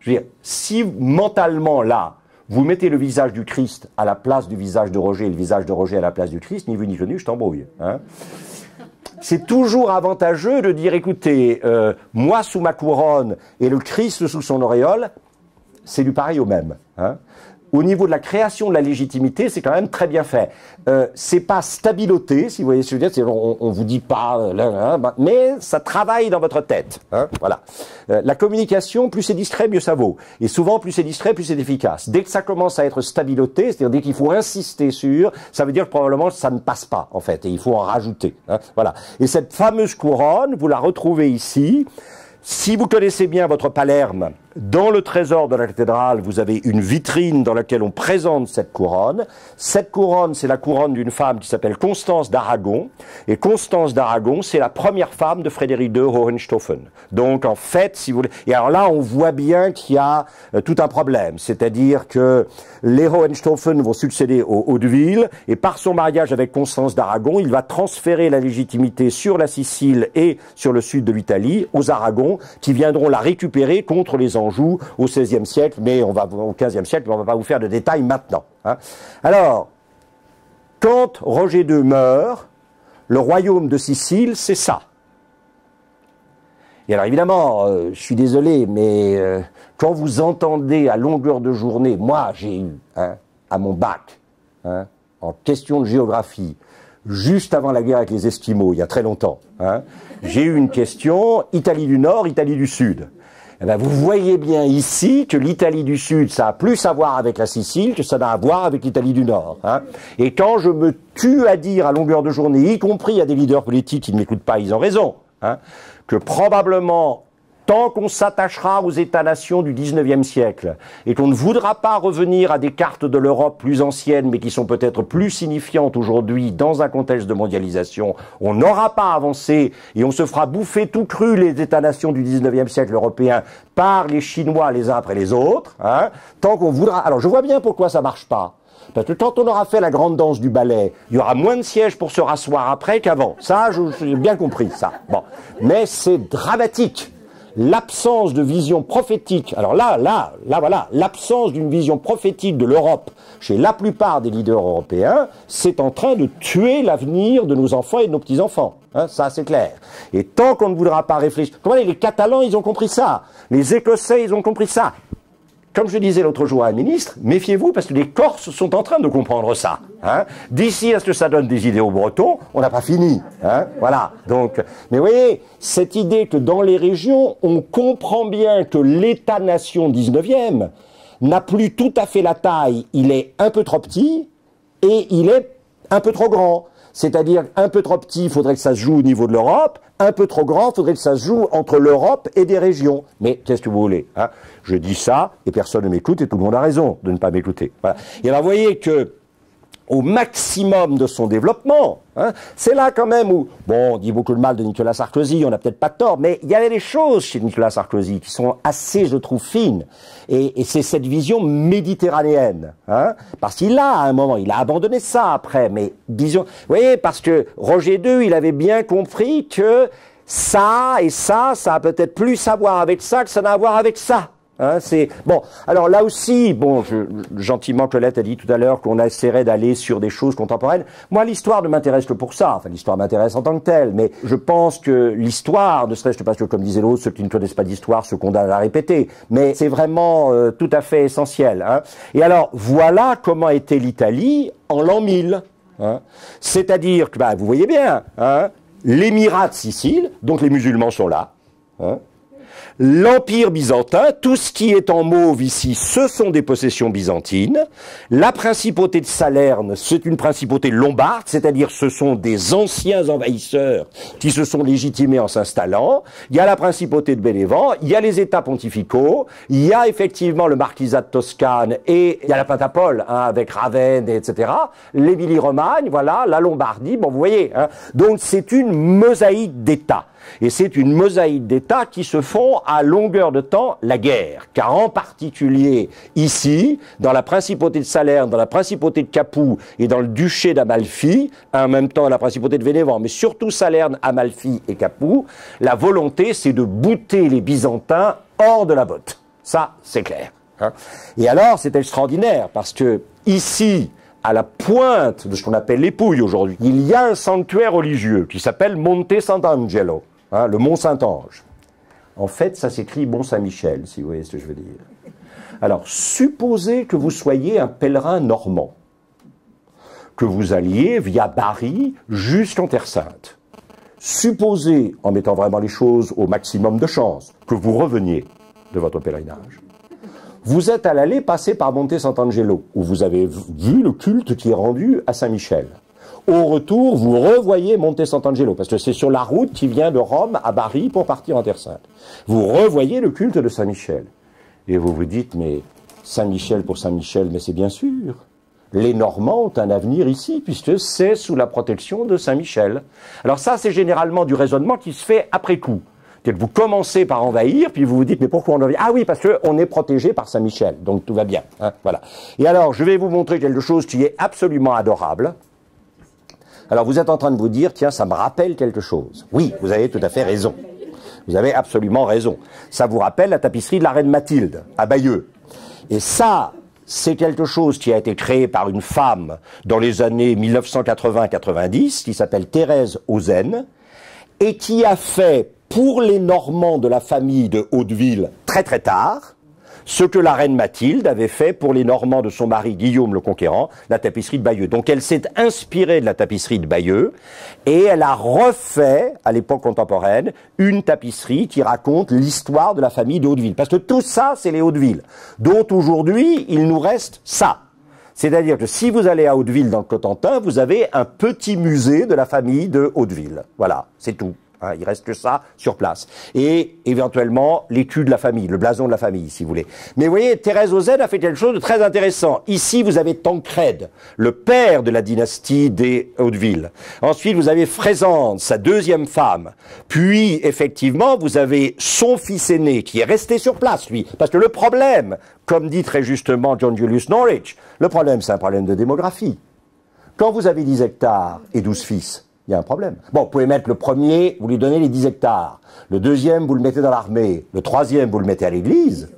Je veux dire, si mentalement, là, vous mettez le visage du Christ à la place du visage de Roger et le visage de Roger à la place du Christ, ni vu ni connu, je t'embrouille, hein. C'est toujours avantageux de dire, écoutez, moi sous ma couronne et le Christ sous son auréole, c'est du pareil au même, hein. Au niveau de la création de la légitimité, c'est quand même très bien fait. C'est pas stabiloté, si vous voyez ce que je veux dire, on vous dit pas, mais ça travaille dans votre tête, hein, voilà. La communication, plus c'est distrait, mieux ça vaut. Et souvent, plus c'est distrait, plus c'est efficace. Dès que ça commence à être stabiloté, c'est-à-dire dès qu'il faut insister sur, ça veut dire que probablement ça ne passe pas, en fait, et il faut en rajouter, hein, voilà. Et cette fameuse couronne, vous la retrouvez ici. Si vous connaissez bien votre Palerme, dans le trésor de la cathédrale, vous avez une vitrine dans laquelle on présente cette couronne. Cette couronne, c'est la couronne d'une femme qui s'appelle Constance d'Aragon. Et Constance d'Aragon, c'est la première femme de Frédéric II Hohenstaufen. Donc, en fait, si vous voulez... Et alors là, on voit bien qu'il y a tout un problème. C'est-à-dire que les Hohenstaufen vont succéder aux Hauteville. Et par son mariage avec Constance d'Aragon, il va transférer la légitimité sur la Sicile et sur le sud de l'Italie aux Aragons, qui viendront la récupérer contre les Anjou au XVIe siècle, mais au XVe siècle, mais on ne va pas vous faire de détails maintenant, hein. Alors, quand Roger II meurt, le royaume de Sicile, c'est ça. Et alors évidemment, je suis désolé, mais quand vous entendez à longueur de journée, moi j'ai eu, hein, à mon bac, hein, en question de géographie, juste avant la guerre avec les Esquimaux, il y a très longtemps, hein, j'ai eu une question, Italie du Nord, Italie du Sud. Eh bien, vous voyez bien ici que l'Italie du Sud, ça a plus à voir avec la Sicile que ça n'a à voir avec l'Italie du Nord, hein. Et quand je me tue à dire à longueur de journée, y compris à des leaders politiques qui ne m'écoutent pas, ils ont raison, hein, que probablement, tant qu'on s'attachera aux États-nations du XIXe siècle et qu'on ne voudra pas revenir à des cartes de l'Europe plus anciennes mais qui sont peut-être plus signifiantes aujourd'hui dans un contexte de mondialisation, on n'aura pas avancé et on se fera bouffer tout cru les États-nations du XIXe siècle européen par les Chinois les uns après les autres, hein, tant qu'on voudra... Alors je vois bien pourquoi ça marche pas. Parce que quand on aura fait la grande danse du ballet, il y aura moins de sièges pour se rasseoir après qu'avant. Ça, j'ai bien compris, ça. Bon. Mais c'est dramatique. L'absence de vision prophétique, alors là, voilà, l'absence d'une vision prophétique de l'Europe chez la plupart des leaders européens, c'est en train de tuer l'avenir de nos enfants et de nos petits-enfants. Hein, ça, c'est clair. Et tant qu'on ne voudra pas réfléchir... Comment les Catalans, ils ont compris ça. Les Écossais, ils ont compris ça. Comme je disais l'autre jour à un ministre, méfiez-vous parce que les Corses sont en train de comprendre ça, hein. D'ici à ce que ça donne des idées aux Bretons, on n'a pas fini, hein. Voilà. Donc, mais vous voyez, cette idée que dans les régions, on comprend bien que l'État-nation 19e n'a plus tout à fait la taille, il est un peu trop petit et il est un peu trop grand. C'est-à-dire, un peu trop petit, il faudrait que ça se joue au niveau de l'Europe, un peu trop grand, il faudrait que ça se joue entre l'Europe et des régions. Mais qu'est-ce que vous voulez, hein? Je dis ça, et personne ne m'écoute, et tout le monde a raison de ne pas m'écouter. Voilà. Et alors, vous voyez que, au maximum de son développement, hein, c'est là quand même où, bon, on dit beaucoup de mal de Nicolas Sarkozy, on n'a peut-être pas tort, mais il y avait des choses chez Nicolas Sarkozy qui sont assez, je trouve, fines. Et c'est cette vision méditerranéenne, hein, parce qu'il a, à un moment, il a abandonné ça après, mais vision, vous voyez, parce que Roger II, il avait bien compris que ça et ça a peut-être plus à voir avec ça que ça n'a à voir avec ça. Hein, c'est bon. Alors là aussi, bon, gentiment, Colette a dit tout à l'heure qu'on essaierait d'aller sur des choses contemporaines. Moi, l'histoire ne m'intéresse que pour ça. Enfin, l'histoire m'intéresse en tant que telle, mais je pense que l'histoire, ne serait-ce que parce que, comme disait l'autre, ceux qui ne connaissent pas d'histoire se condamnent à répéter. Mais c'est vraiment tout à fait essentiel. Hein. Et alors, voilà comment était l'Italie en l'an 1000. Hein. C'est-à-dire que, bah, vous voyez bien, hein, l'émirat de Sicile, donc les musulmans sont là. Hein. L'Empire byzantin, tout ce qui est en mauve ici, ce sont des possessions byzantines. La principauté de Salerne, c'est une principauté lombarde, c'est-à-dire ce sont des anciens envahisseurs qui se sont légitimés en s'installant. Il y a la principauté de Bénévent, il y a les États pontificaux, il y a effectivement le marquisat de Toscane et il y a la Pentapole, hein, avec Ravenne, etc. L'Émilie-Romagne, voilà, la Lombardie, bon, vous voyez. Hein. Donc c'est une mosaïque d'États. Et c'est une mosaïque d'États qui se font à longueur de temps la guerre. Car en particulier ici, dans la principauté de Salerne, dans la principauté de Capoue et dans le duché d'Amalfi, en même temps la principauté de Vénévent, mais surtout Salerne, Amalfi et Capoue, la volonté c'est de bouter les Byzantins hors de la botte. Ça, c'est clair. Hein. Et alors, c'est extraordinaire parce que ici, à la pointe de ce qu'on appelle les Pouilles aujourd'hui, il y a un sanctuaire religieux qui s'appelle Monte Sant'Angelo, hein, le Mont Saint-Ange. En fait, ça s'écrit Mont Saint-Michel, si vous voyez ce que je veux dire. Alors, supposez que vous soyez un pèlerin normand, que vous alliez via Bari jusqu'en Terre Sainte. Supposez, en mettant vraiment les choses au maximum de chance, que vous reveniez de votre pèlerinage. Vous êtes à l'aller passer par Monte Sant'Angelo, où vous avez vu le culte qui est rendu à Saint-Michel. Au retour, vous revoyez Monte Sant'Angelo, parce que c'est sur la route qui vient de Rome à Bari pour partir en Terre Sainte. Vous revoyez le culte de Saint-Michel. Et vous vous dites, mais Saint-Michel pour Saint-Michel, mais c'est bien sûr. Les Normands ont un avenir ici, puisque c'est sous la protection de Saint-Michel. Alors ça, c'est généralement du raisonnement qui se fait après coup. Vous commencez par envahir, puis vous vous dites, mais pourquoi on envahit? Ah oui, parce qu'on est protégé par Saint-Michel, donc tout va bien. Hein, voilà. Et alors, je vais vous montrer quelque chose qui est absolument adorable. Alors, vous êtes en train de vous dire, tiens, ça me rappelle quelque chose. Oui, vous avez tout à fait raison. Vous avez absolument raison. Ça vous rappelle la tapisserie de la reine Mathilde, à Bayeux. Et ça, c'est quelque chose qui a été créé par une femme dans les années 1980-90, qui s'appelle Thérèse Ozen, et qui a fait pour les Normands de la famille de Hauteville très très tard, ce que la reine Mathilde avait fait pour les Normands de son mari Guillaume le Conquérant, la tapisserie de Bayeux. Donc elle s'est inspirée de la tapisserie de Bayeux et elle a refait, à l'époque contemporaine, une tapisserie qui raconte l'histoire de la famille de Hauteville. Parce que tout ça, c'est les Hauteville, dont aujourd'hui, il nous reste ça. C'est-à-dire que si vous allez à Hauteville dans le Cotentin, vous avez un petit musée de la famille de Hauteville. Voilà, c'est tout. Hein, il reste que ça sur place. Et éventuellement, l'écu de la famille, le blason de la famille, si vous voulez. Mais vous voyez, Thérèse Ozen a fait quelque chose de très intéressant. Ici, vous avez Tancrède, le père de la dynastie des Hauteville. Ensuite, vous avez Frésente, sa deuxième femme. Puis, effectivement, vous avez son fils aîné, qui est resté sur place, lui. Parce que le problème, comme dit très justement John Julius Norwich, le problème, c'est un problème de démographie. Quand vous avez 10 hectares et 12 fils, il y a un problème. Bon, vous pouvez mettre le premier, vous lui donnez les 10 hectares. Le deuxième, vous le mettez dans l'armée. Le troisième, vous le mettez à l'église.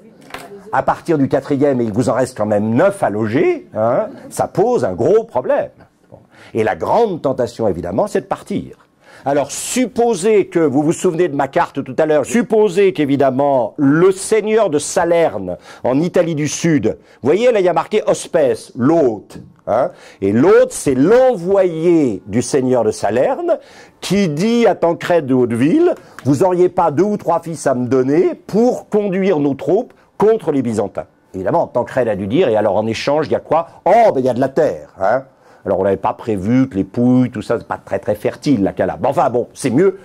À partir du quatrième, il vous en reste quand même 9 à loger. Hein, ça pose un gros problème. Bon. Et la grande tentation, évidemment, c'est de partir. Alors, supposez que, vous vous souvenez de ma carte tout à l'heure, supposez qu'évidemment, le seigneur de Salerne, en Italie du Sud, vous voyez, là, il y a marqué Hospes, l'hôte. Hein, et l'hôte, c'est l'envoyé du seigneur de Salerne, qui dit à Tancrède de Hauteville, vous auriez pas 2 ou 3 fils à me donner pour conduire nos troupes contre les Byzantins. Évidemment, Tancrède a dû dire, et alors en échange, il y a quoi? Oh, ben il y a de la terre, hein. Alors on n'avait pas prévu que les Pouilles, tout ça, c'est pas très très fertile, la Calabre. Enfin bon, c'est mieux.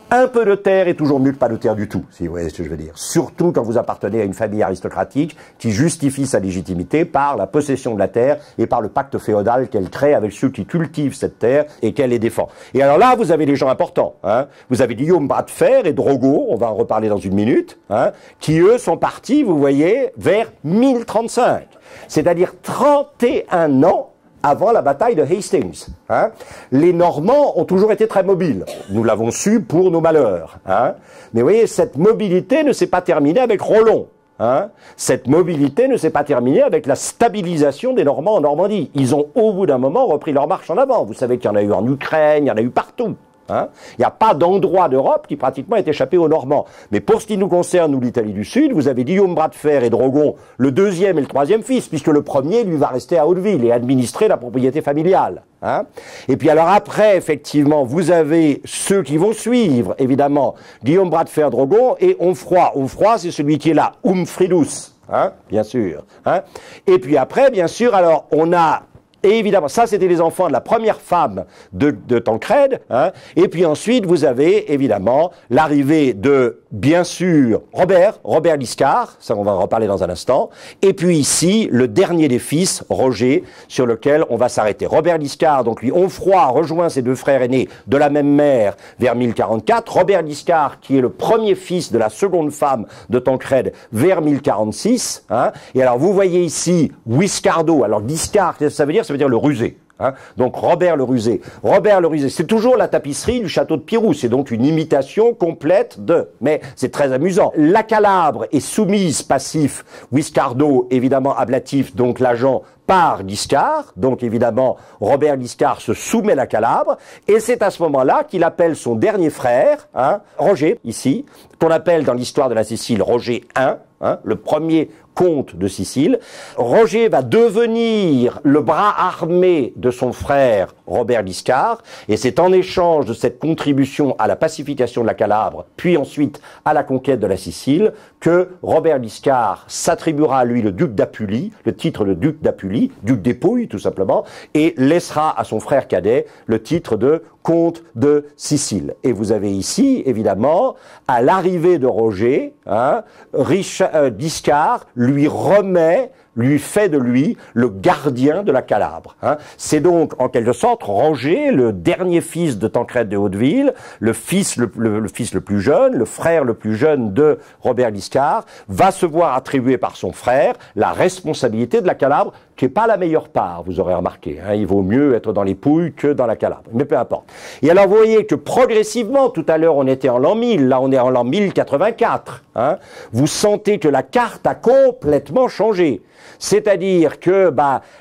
Un peu de terre est toujours mieux que pas de terre du tout, si vous voyez ce que je veux dire. Surtout quand vous appartenez à une famille aristocratique qui justifie sa légitimité par la possession de la terre et par le pacte féodal qu'elle crée avec ceux qui cultivent cette terre et qu'elle les défend. Et alors là, vous avez des gens importants. Hein. Vous avez Guillaume Bras de Fer et Drogo, on va en reparler dans une minute, hein, qui eux sont partis, vous voyez, vers 1035. C'est-à-dire 31 ans avant la bataille de Hastings. Hein. Les Normands ont toujours été très mobiles. Nous l'avons su pour nos malheurs. Hein. Mais vous voyez, cette mobilité ne s'est pas terminée avec Rollon. Hein. Cette mobilité ne s'est pas terminée avec la stabilisation des Normands en Normandie. Ils ont, au bout d'un moment, repris leur marche en avant. Vous savez qu'il y en a eu en Ukraine, il y en a eu partout. Hein. Il n'y a pas d'endroit d'Europe qui pratiquement est échappé aux Normands. Mais pour ce qui nous concerne, nous, l'Italie du Sud, vous avez Guillaume Bras de Fer et Drogon, le deuxième et le troisième fils, puisque le premier, lui, va rester à Hauteville et administrer la propriété familiale. Hein. Et puis alors après, effectivement, vous avez ceux qui vont suivre, évidemment, Guillaume Bras de Fer, Drogon et Onfroy. Onfroy, c'est celui qui est là, Umfridus, hein, bien sûr. Hein. Et puis après, bien sûr, alors, on a... Et évidemment, ça c'était les enfants de la première femme de Tancrède. Hein. Et puis ensuite, vous avez évidemment l'arrivée de, bien sûr, Robert Guiscard, ça on va en reparler dans un instant. Et puis ici, le dernier des fils, Roger, sur lequel on va s'arrêter. Robert Guiscard, donc lui, Onfroy rejoint ses deux frères aînés de la même mère vers 1044. Robert Guiscard, qui est le premier fils de la seconde femme de Tancrède, vers 1046. Hein. Et alors, vous voyez ici Guiscardo. Alors, Guiscard, ça veut dire le rusé. Hein. Donc Robert le rusé. Robert le rusé, c'est toujours la tapisserie du château de Pirou. C'est donc une imitation complète de... Mais c'est très amusant. La Calabre est soumise, passif, Guiscardo, évidemment ablatif, donc l'agent par Guiscard. Donc évidemment, Robert Guiscard se soumet à la Calabre. Et c'est à ce moment-là qu'il appelle son dernier frère, hein, Roger, ici, qu'on appelle dans l'histoire de la Sicile Roger I, hein, le premier comte de Sicile. Roger va devenir le bras armé de son frère Robert Guiscard, et c'est en échange de cette contribution à la pacification de la Calabre, puis ensuite à la conquête de la Sicile, que Robert Guiscard s'attribuera à lui le duc d'Apulie, le titre de duc d'Apulie, duc d'Épouille tout simplement, et laissera à son frère cadet le titre de comte de Sicile. Et vous avez ici, évidemment, à l'arrivée de Roger, hein, Guiscard lui fait de lui le gardien de la Calabre. Hein. C'est donc, en quelque sorte, Roger, le dernier fils de Tancrède de Hauteville, le fils le plus jeune, le frère le plus jeune de Robert Guiscard, va se voir attribuer par son frère la responsabilité de la Calabre, qui n'est pas la meilleure part, vous aurez remarqué. Hein. Il vaut mieux être dans les Pouilles que dans la Calabre, mais peu importe. Et alors, vous voyez que progressivement, tout à l'heure, on était en l'an 1000, là, on est en l'an 1084. Hein. Vous sentez que la carte a complètement changé. C'est-à-dire que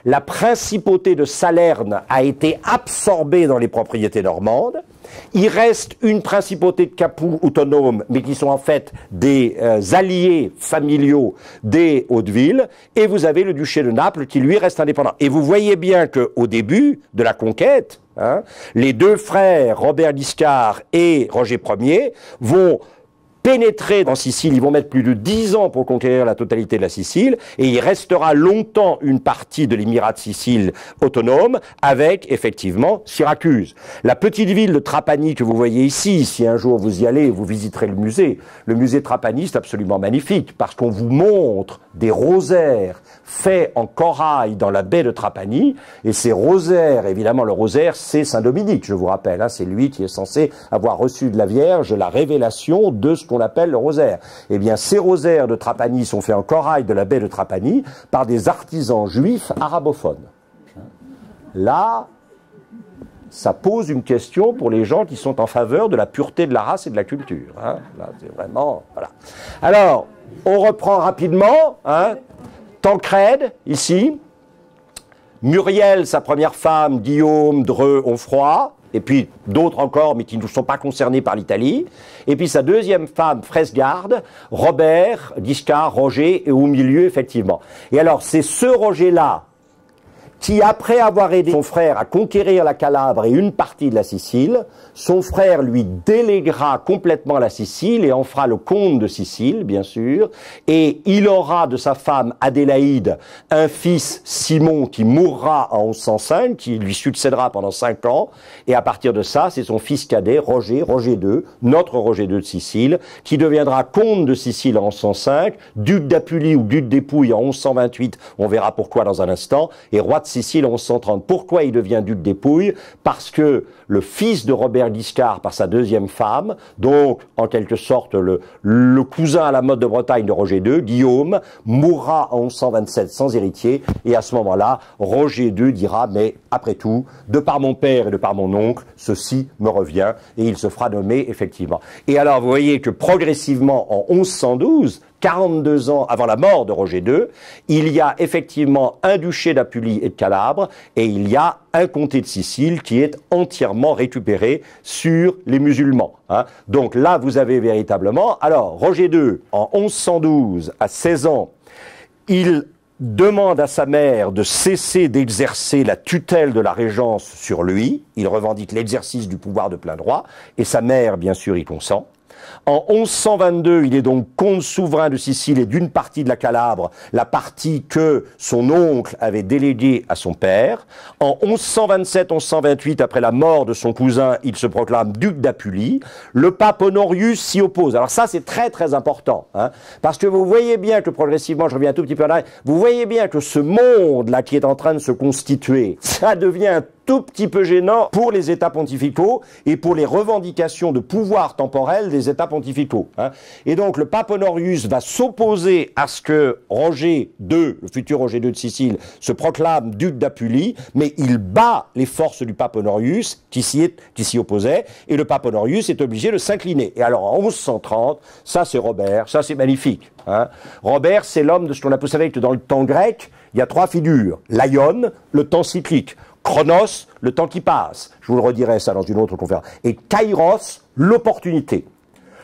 la principauté de Salerne a été absorbée dans les propriétés normandes. Il reste une principauté de Capoue autonome, mais qui sont en fait des alliés familiaux des Hauteville. Et vous avez le duché de Naples qui, lui, reste indépendant. Et vous voyez bien qu'au début de la conquête, hein, les deux frères, Robert Guiscard et Roger Ier, vont pénétrer en Sicile. Ils vont mettre plus de 10 ans pour conquérir la totalité de la Sicile, et il restera longtemps une partie de l'émirat de Sicile autonome, avec effectivement Syracuse. La petite ville de Trapani que vous voyez ici, si un jour vous y allez, vous visiterez le musée Trapani, c'est absolument magnifique, parce qu'on vous montre des rosaires faits en corail dans la baie de Trapani, et ces rosaires, évidemment le rosaire c'est Saint-Dominique, je vous rappelle, hein, c'est lui qui est censé avoir reçu de la Vierge la révélation de ce qu'on appelle le rosaire. Eh bien, ces rosaires de Trapani sont faits en corail de la baie de Trapani par des artisans juifs arabophones. Là, ça pose une question pour les gens qui sont en faveur de la pureté de la race et de la culture. Hein. Là, c'est vraiment... Voilà. Alors, on reprend rapidement. Hein. Tancrède, ici. Muriel, sa première femme. Guillaume, Dreux, Onfroy. Et puis d'autres encore, mais qui ne sont pas concernés par l'Italie. Et puis sa deuxième femme, Fresgarde, Robert, Guiscard, Roger, et au milieu, effectivement. Et alors, c'est ce Roger-là qui, après avoir aidé son frère à conquérir la Calabre et une partie de la Sicile, son frère lui déléguera complètement la Sicile et en fera le comte de Sicile, bien sûr, et il aura de sa femme Adélaïde un fils, Simon, qui mourra en 1105, qui lui succédera pendant 5 ans, et à partir de ça, c'est son fils cadet, Roger II, notre Roger II de Sicile, qui deviendra comte de Sicile en 1105, duc d'Apulie ou duc d'Épouille en 1128, on verra pourquoi dans un instant, et roi de Sicile en 1130. Pourquoi il devient duc d'Épouille? Parce que le fils de Robert Guiscard par sa deuxième femme, donc en quelque sorte le cousin à la mode de Bretagne de Roger II, Guillaume, mourra en 1127 sans héritier, et à ce moment-là, Roger II dira, mais après tout, de par mon père et de par mon oncle, ceci me revient, et il se fera nommer effectivement. Et alors vous voyez que progressivement en 1112, 42 ans avant la mort de Roger II, il y a effectivement un duché d'Apulie et de Calabre, et il y a un comté de Sicile qui est entièrement récupéré sur les musulmans. Hein. Donc là, vous avez véritablement... Alors, Roger II, en 1112, à 16 ans, il demande à sa mère de cesser d'exercer la tutelle de la régence sur lui. Il revendique l'exercice du pouvoir de plein droit, et sa mère, bien sûr, y consent. En 1122, il est donc comte souverain de Sicile et d'une partie de la Calabre, la partie que son oncle avait déléguée à son père. En 1127-1128, après la mort de son cousin, il se proclame duc d'Apulie. Le pape Honorius s'y oppose. Alors ça, c'est très très important, hein, parce que vous voyez bien que progressivement, je reviens un tout petit peu en arrière, vous voyez bien que ce monde-là qui est en train de se constituer, ça devient un tout petit peu gênant pour les États pontificaux et pour les revendications de pouvoir temporel des États pontificaux. Hein. Et donc le pape Honorius va s'opposer à ce que Roger II, le futur Roger II de Sicile, se proclame duc d'Apulie, mais il bat les forces du pape Honorius qui s'y opposait, et le pape Honorius est obligé de s'incliner. Et alors en 1130, ça c'est Robert, ça c'est magnifique. Hein. Robert, c'est l'homme de ce qu'on a, vous savez que dans le temps grec, il y a trois figures. L'aion, le temps cyclique. Chronos, le temps qui passe. Je vous le redirai ça dans une autre conférence. Et Kairos, l'opportunité.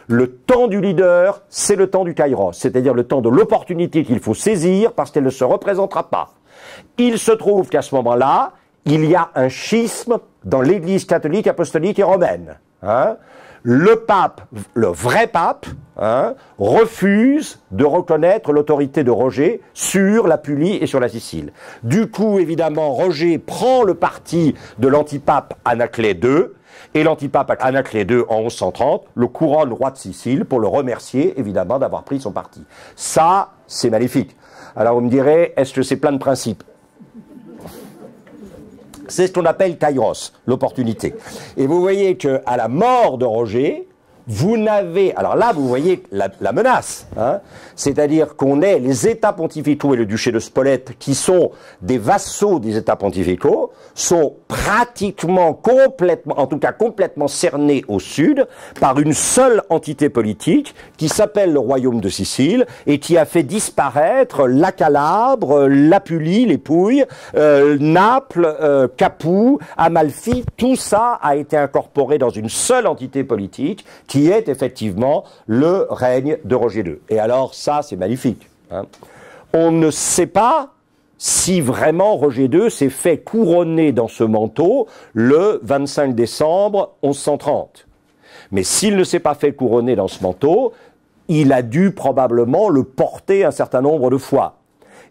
Le temps du leader, c'est le temps du Kairos, c'est-à-dire le temps de l'opportunité qu'il faut saisir parce qu'elle ne se représentera pas. Il se trouve qu'à ce moment-là, il y a un schisme dans l'Église catholique, apostolique et romaine. Hein. Le pape, le vrai pape, hein, refuse de reconnaître l'autorité de Roger sur l'Apulie et sur la Sicile. Du coup, évidemment, Roger prend le parti de l'antipape Anaclet II, et l'antipape Anaclet II, en 1130, le couronne roi de Sicile pour le remercier, évidemment, d'avoir pris son parti. Ça, c'est magnifique. Alors, vous me direz, est-ce que c'est plein de principes ? C'est ce qu'on appelle Kairos, l'opportunité. Et vous voyez qu'à la mort de Roger, vous n'avez... Alors là, vous voyez la menace. Hein, c'est-à-dire qu'on est les États pontificaux et le duché de Spolète, qui sont des vassaux des États pontificaux, sont pratiquement complètement, en tout cas complètement cernés au sud, par une seule entité politique qui s'appelle le Royaume de Sicile et qui a fait disparaître la Calabre, l'Apulie, les Pouilles, Naples, Capoue, Amalfi. Tout ça a été incorporé dans une seule entité politique qui est effectivement le règne de Roger II. Et alors ça, c'est magnifique. Hein. On ne sait pas si vraiment Roger II s'est fait couronner dans ce manteau le 25 décembre 1130. Mais s'il ne s'est pas fait couronner dans ce manteau, il a dû probablement le porter un certain nombre de fois.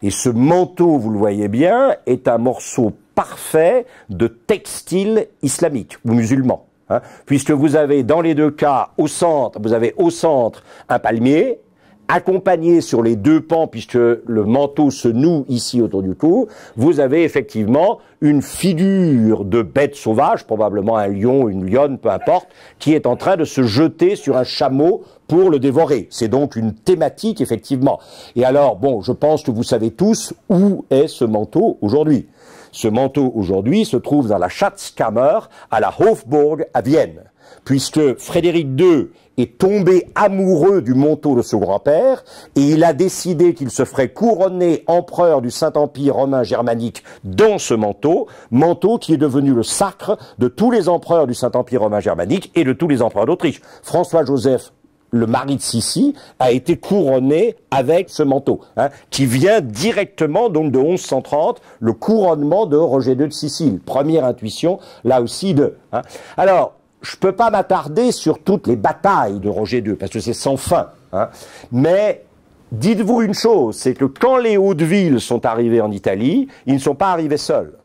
Et ce manteau, vous le voyez bien, est un morceau parfait de textile islamique ou musulman. Hein, puisque vous avez dans les deux cas, au centre, vous avez au centre un palmier, accompagné sur les deux pans, puisque le manteau se noue ici autour du cou, vous avez effectivement une figure de bête sauvage, probablement un lion, une lionne, peu importe, qui est en train de se jeter sur un chameau pour le dévorer. C'est donc une thématique, effectivement. Et alors, bon, je pense que vous savez tous où est ce manteau aujourd'hui. Ce manteau, aujourd'hui, se trouve dans la Schatzkammer à la Hofburg à Vienne, puisque Frédéric II est tombé amoureux du manteau de son grand-père, et il a décidé qu'il se ferait couronner empereur du Saint-Empire romain germanique dans ce manteau, manteau qui est devenu le sacre de tous les empereurs du Saint-Empire romain germanique et de tous les empereurs d'Autriche. François-Joseph, le mari de Sissi, a été couronné avec ce manteau, hein, qui vient directement donc de 1130, le couronnement de Roger II de Sicile. Première intuition, là aussi, hein. Alors, je ne peux pas m'attarder sur toutes les batailles de Roger II, parce que c'est sans fin. Hein, mais dites-vous une chose, c'est que quand les Hauts-de-Ville sont arrivés en Italie, ils ne sont pas arrivés seuls.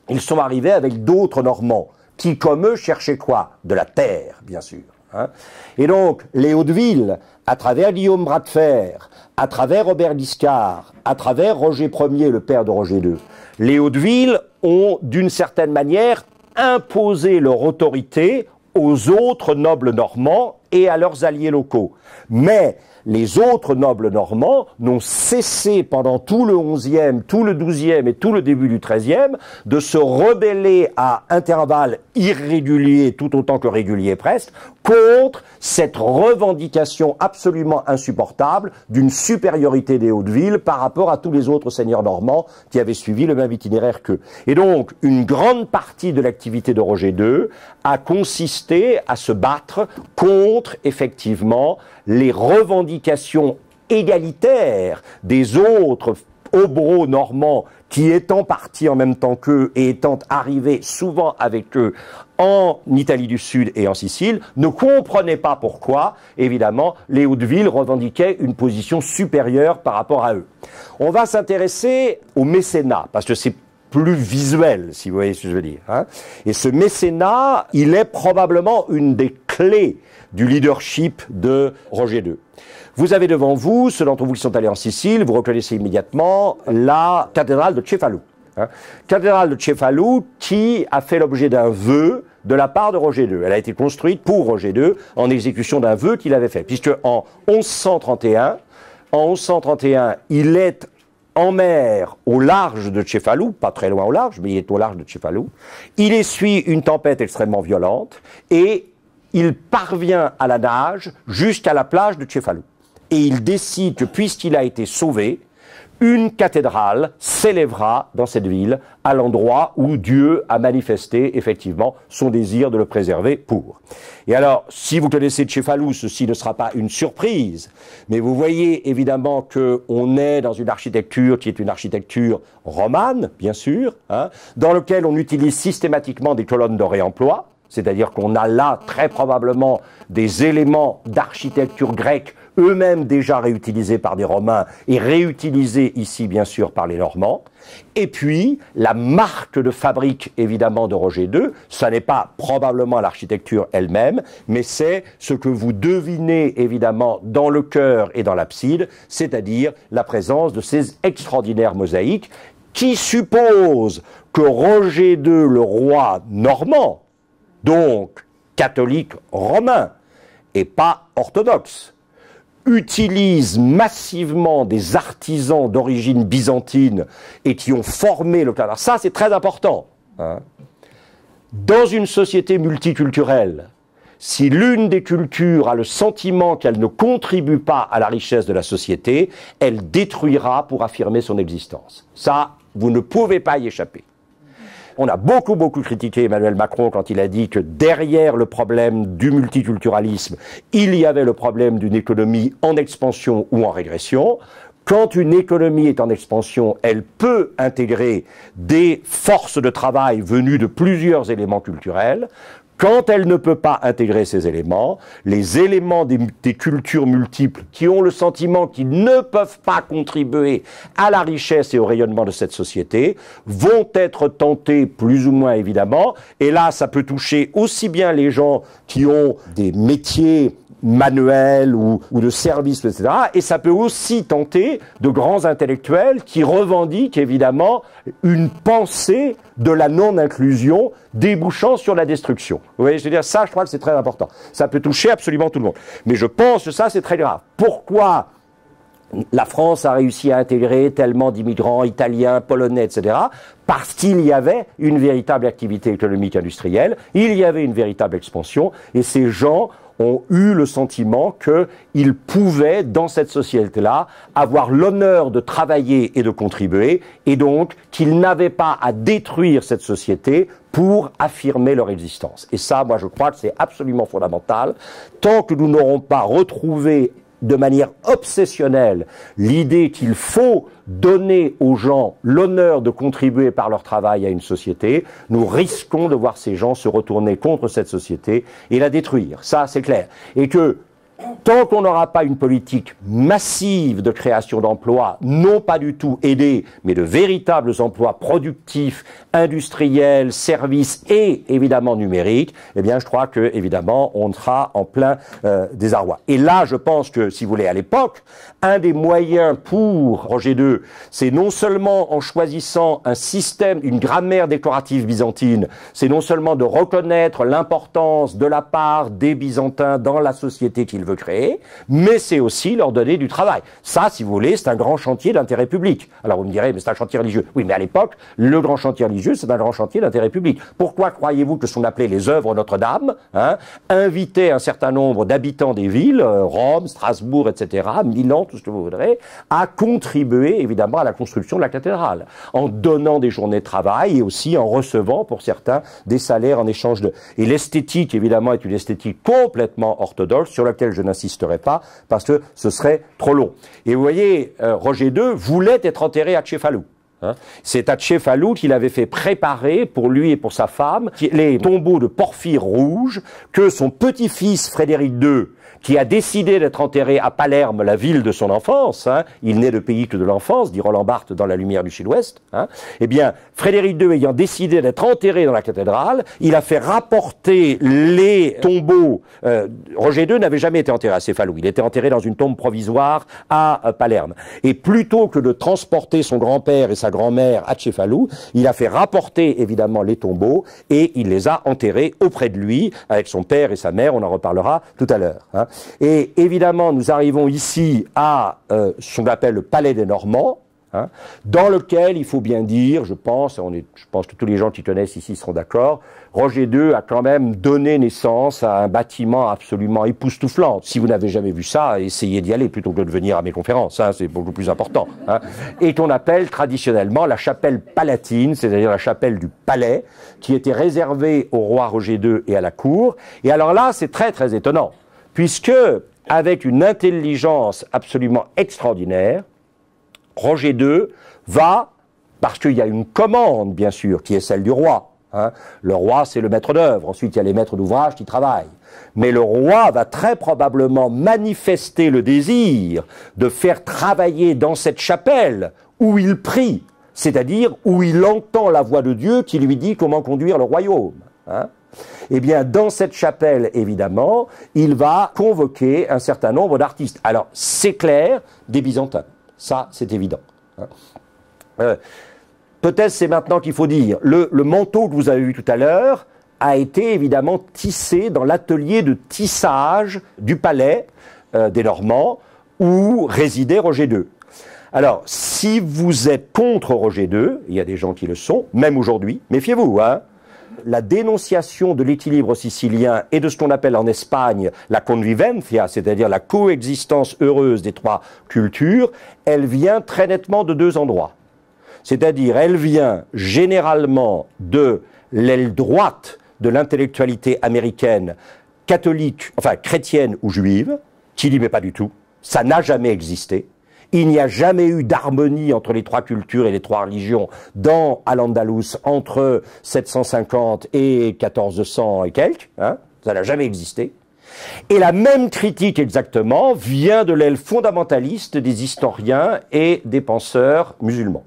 Ils sont arrivés avec d'autres Normands, qui, comme eux, cherchaient quoi? De la terre, bien sûr. Hein. Et donc, les Hauts-de-Ville, à travers Guillaume Bras de Fer, à travers Robert Guiscard, à travers Roger Ier, le père de Roger II, les Hauts-de-Ville ont, d'une certaine manière, imposé leur autorité aux autres nobles normands et à leurs alliés locaux. Mais les autres nobles normands n'ont cessé pendant tout le XIe, tout le XIIe et tout le début du XIIIe de se rebeller à intervalles irréguliers, tout autant que réguliers presque, contre cette revendication absolument insupportable d'une supériorité des Hautes-Villes par rapport à tous les autres seigneurs normands qui avaient suivi le même itinéraire qu'eux. Et donc, une grande partie de l'activité de Roger II a consisté à se battre contre, effectivement, les revendications égalitaires des autres hobereaux normands qui, étant partis en même temps qu'eux et étant arrivés souvent avec eux en Italie du Sud et en Sicile, ne comprenaient pas pourquoi, évidemment, les Hautes-Villes revendiquaient une position supérieure par rapport à eux. On va s'intéresser au mécénat, parce que c'est plus visuel, si vous voyez ce que je veux dire. Hein. Et ce mécénat, il est probablement une des clés du leadership de Roger II. Vous avez devant vous, ceux d'entre vous qui sont allés en Sicile, vous reconnaissez immédiatement la cathédrale de Cefalù. Hein. Cathédrale de Cefalù qui a fait l'objet d'un vœu de la part de Roger II. Elle a été construite pour Roger II en exécution d'un vœu qu'il avait fait. Puisque en 1131, il est en mer au large de Cefalù, pas très loin au large, mais il est au large de Cefalù. Il essuie une tempête extrêmement violente et il parvient à la nage jusqu'à la plage de Cefalù. Et il décide que, puisqu'il a été sauvé, une cathédrale s'élèvera dans cette ville, à l'endroit où Dieu a manifesté effectivement son désir de le préserver pour. Et alors, si vous connaissez Cefalù, ceci ne sera pas une surprise, mais vous voyez évidemment qu'on est dans une architecture qui est une architecture romane, bien sûr, hein, dans laquelle on utilise systématiquement des colonnes de réemploi, c'est-à-dire qu'on a là très probablement des éléments d'architecture grecque eux-mêmes déjà réutilisés par des Romains et réutilisés ici bien sûr par les Normands. Et puis la marque de fabrique évidemment de Roger II, ça n'est pas probablement l'architecture elle-même, mais c'est ce que vous devinez évidemment dans le chœur et dans l'abside, c'est-à-dire la présence de ces extraordinaires mosaïques qui supposent que Roger II, le roi normand, donc catholique romain et pas orthodoxe, utilise massivement des artisans d'origine byzantine et qui ont formé le cadre. Ça, c'est très important. Hein. Dans une société multiculturelle, si l'une des cultures a le sentiment qu'elle ne contribue pas à la richesse de la société, elle détruira pour affirmer son existence. Ça, vous ne pouvez pas y échapper. On a beaucoup critiqué Emmanuel Macron quand il a dit que derrière le problème du multiculturalisme, il y avait le problème d'une économie en expansion ou en régression. Quand une économie est en expansion, elle peut intégrer des forces de travail venues de plusieurs éléments culturels. Quand elle ne peut pas intégrer ces éléments, les éléments des cultures multiples qui ont le sentiment qu'ils ne peuvent pas contribuer à la richesse et au rayonnement de cette société vont être tentés plus ou moins évidemment. Et là, ça peut toucher aussi bien les gens qui ont des métiers manuels ou de services, etc. Et ça peut aussi tenter de grands intellectuels qui revendiquent évidemment une pensée de la non-inclusion débouchant sur la destruction. Vous voyez, je veux dire, ça, je crois que c'est très important. Ça peut toucher absolument tout le monde. Mais je pense que ça, c'est très grave. Pourquoi la France a réussi à intégrer tellement d'immigrants italiens, polonais, etc. Parce qu'il y avait une véritable activité économique industrielle, il y avait une véritable expansion, et ces gens ont eu le sentiment qu'ils pouvaient, dans cette société-là, avoir l'honneur de travailler et de contribuer, et donc qu'ils n'avaient pas à détruire cette société pour affirmer leur existence. Et ça, moi, je crois que c'est absolument fondamental. Tant que nous n'aurons pas retrouvé de manière obsessionnelle l'idée qu'il faut donner aux gens l'honneur de contribuer par leur travail à une société, nous risquons de voir ces gens se retourner contre cette société et la détruire. Ça, c'est clair. Et que tant qu'on n'aura pas une politique massive de création d'emplois, non pas du tout aidés, mais de véritables emplois productifs, industriels, services et évidemment numériques, eh bien je crois que évidemment on sera en plein désarroi. Et là, je pense que, si vous voulez, à l'époque, un des moyens pour Roger II, c'est non seulement en choisissant un système, une grammaire décorative byzantine, c'est non seulement de reconnaître l'importance de la part des Byzantins dans la société qu'ils veut créer, mais c'est aussi leur donner du travail. Ça, si vous voulez, c'est un grand chantier d'intérêt public. Alors vous me direz, mais c'est un chantier religieux. Oui, mais à l'époque, le grand chantier religieux, c'est un grand chantier d'intérêt public. Pourquoi croyez-vous que ce qu'on appelait les œuvres Notre-Dame, invitait un certain nombre d'habitants des villes, Rome, Strasbourg, etc., Milan, tout ce que vous voudrez, à contribuer évidemment à la construction de la cathédrale, en donnant des journées de travail et aussi en recevant pour certains des salaires en échange de... Et l'esthétique, évidemment, est une esthétique complètement orthodoxe sur laquelle je n'insisterai pas parce que ce serait trop long. Et vous voyez, Roger II voulait être enterré à Cefalù. C'est à Cefalù qu'il avait fait préparer pour lui et pour sa femme les tombeaux de porphyre rouge que son petit-fils Frédéric II, qui a décidé d'être enterré à Palerme, la ville de son enfance, il n'est de pays que de l'enfance, dit Roland Barthes dans La Lumière du Sud-Ouest, eh bien, Frédéric II ayant décidé d'être enterré dans la cathédrale, il a fait rapporter les tombeaux. Roger II n'avait jamais été enterré à Cefalù, il était enterré dans une tombe provisoire à Palerme. Et plutôt que de transporter son grand-père et sa grand-mère à Cefalù, il a fait rapporter évidemment les tombeaux et il les a enterrés auprès de lui, avec son père et sa mère, on en reparlera tout à l'heure. Et évidemment, nous arrivons ici à ce qu'on appelle le Palais des Normands, dans lequel, il faut bien dire, je pense que tous les gens qui connaissent ici seront d'accord, Roger II a quand même donné naissance à un bâtiment absolument époustouflant. Si vous n'avez jamais vu ça, essayez d'y aller plutôt que de venir à mes conférences, c'est beaucoup plus important. Et qu'on appelle traditionnellement la chapelle palatine, c'est-à-dire la chapelle du palais, qui était réservée au roi Roger II et à la cour. Et alors là, c'est très très étonnant, puisque, avec une intelligence absolument extraordinaire, Roger II va, parce qu'il y a une commande, bien sûr, qui est celle du roi. Le roi, c'est le maître d'œuvre. Ensuite, il y a les maîtres d'ouvrage qui travaillent. Mais le roi va très probablement manifester le désir de faire travailler dans cette chapelle où il prie, c'est-à-dire où il entend la voix de Dieu qui lui dit comment conduire le royaume. Eh bien, dans cette chapelle, évidemment, il va convoquer un certain nombre d'artistes. Alors, c'est clair, des Byzantins. Ça, c'est évident. Peut-être c'est maintenant qu'il faut dire, le manteau que vous avez vu tout à l'heure a été évidemment tissé dans l'atelier de tissage du palais des Normands où résidait Roger II. Alors, si vous êtes contre Roger II, il y a des gens qui le sont, même aujourd'hui, méfiez-vous, la dénonciation de l'équilibre sicilien et de ce qu'on appelle en Espagne la convivencia, c'est-à-dire la coexistence heureuse des trois cultures, elle vient très nettement de deux endroits. C'est-à-dire, elle vient généralement de l'aile droite de l'intellectualité américaine, catholique, enfin chrétienne ou juive, qui dit mais pas du tout, ça n'a jamais existé. Il n'y a jamais eu d'harmonie entre les trois cultures et les trois religions dans Al-Andalus entre 750 et 1400 et quelques. Ça n'a jamais existé. Et la même critique exactement vient de l'aile fondamentaliste des historiens et des penseurs musulmans.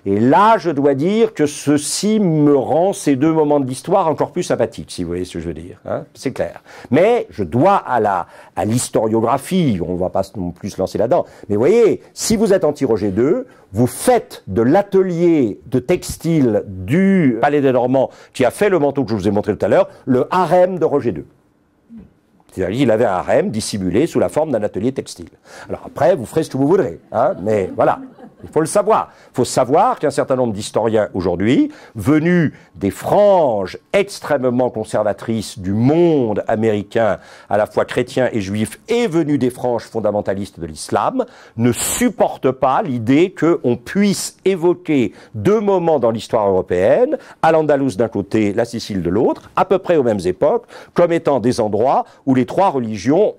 Et là, je dois dire que ceci me rend ces deux moments de l'histoire encore plus sympathiques, si vous voyez ce que je veux dire. C'est clair. Mais je dois à l'historiographie, on ne va pas non plus se lancer là-dedans. Mais vous voyez, si vous êtes anti-Roger II, vous faites de l'atelier de textile du Palais des Normands, qui a fait le manteau que je vous ai montré tout à l'heure, le harem de Roger II. C'est-à-dire qu'il avait un harem dissimulé sous la forme d'un atelier textile. Alors après, vous ferez ce que vous voudrez, mais voilà. Il faut le savoir. Il faut savoir qu'un certain nombre d'historiens aujourd'hui, venus des franges extrêmement conservatrices du monde américain, à la fois chrétien et juif, et venus des franges fondamentalistes de l'islam, ne supportent pas l'idée qu'on puisse évoquer deux moments dans l'histoire européenne, Al-Andalus d'un côté, la Sicile de l'autre, à peu près aux mêmes époques, comme étant des endroits où les trois religions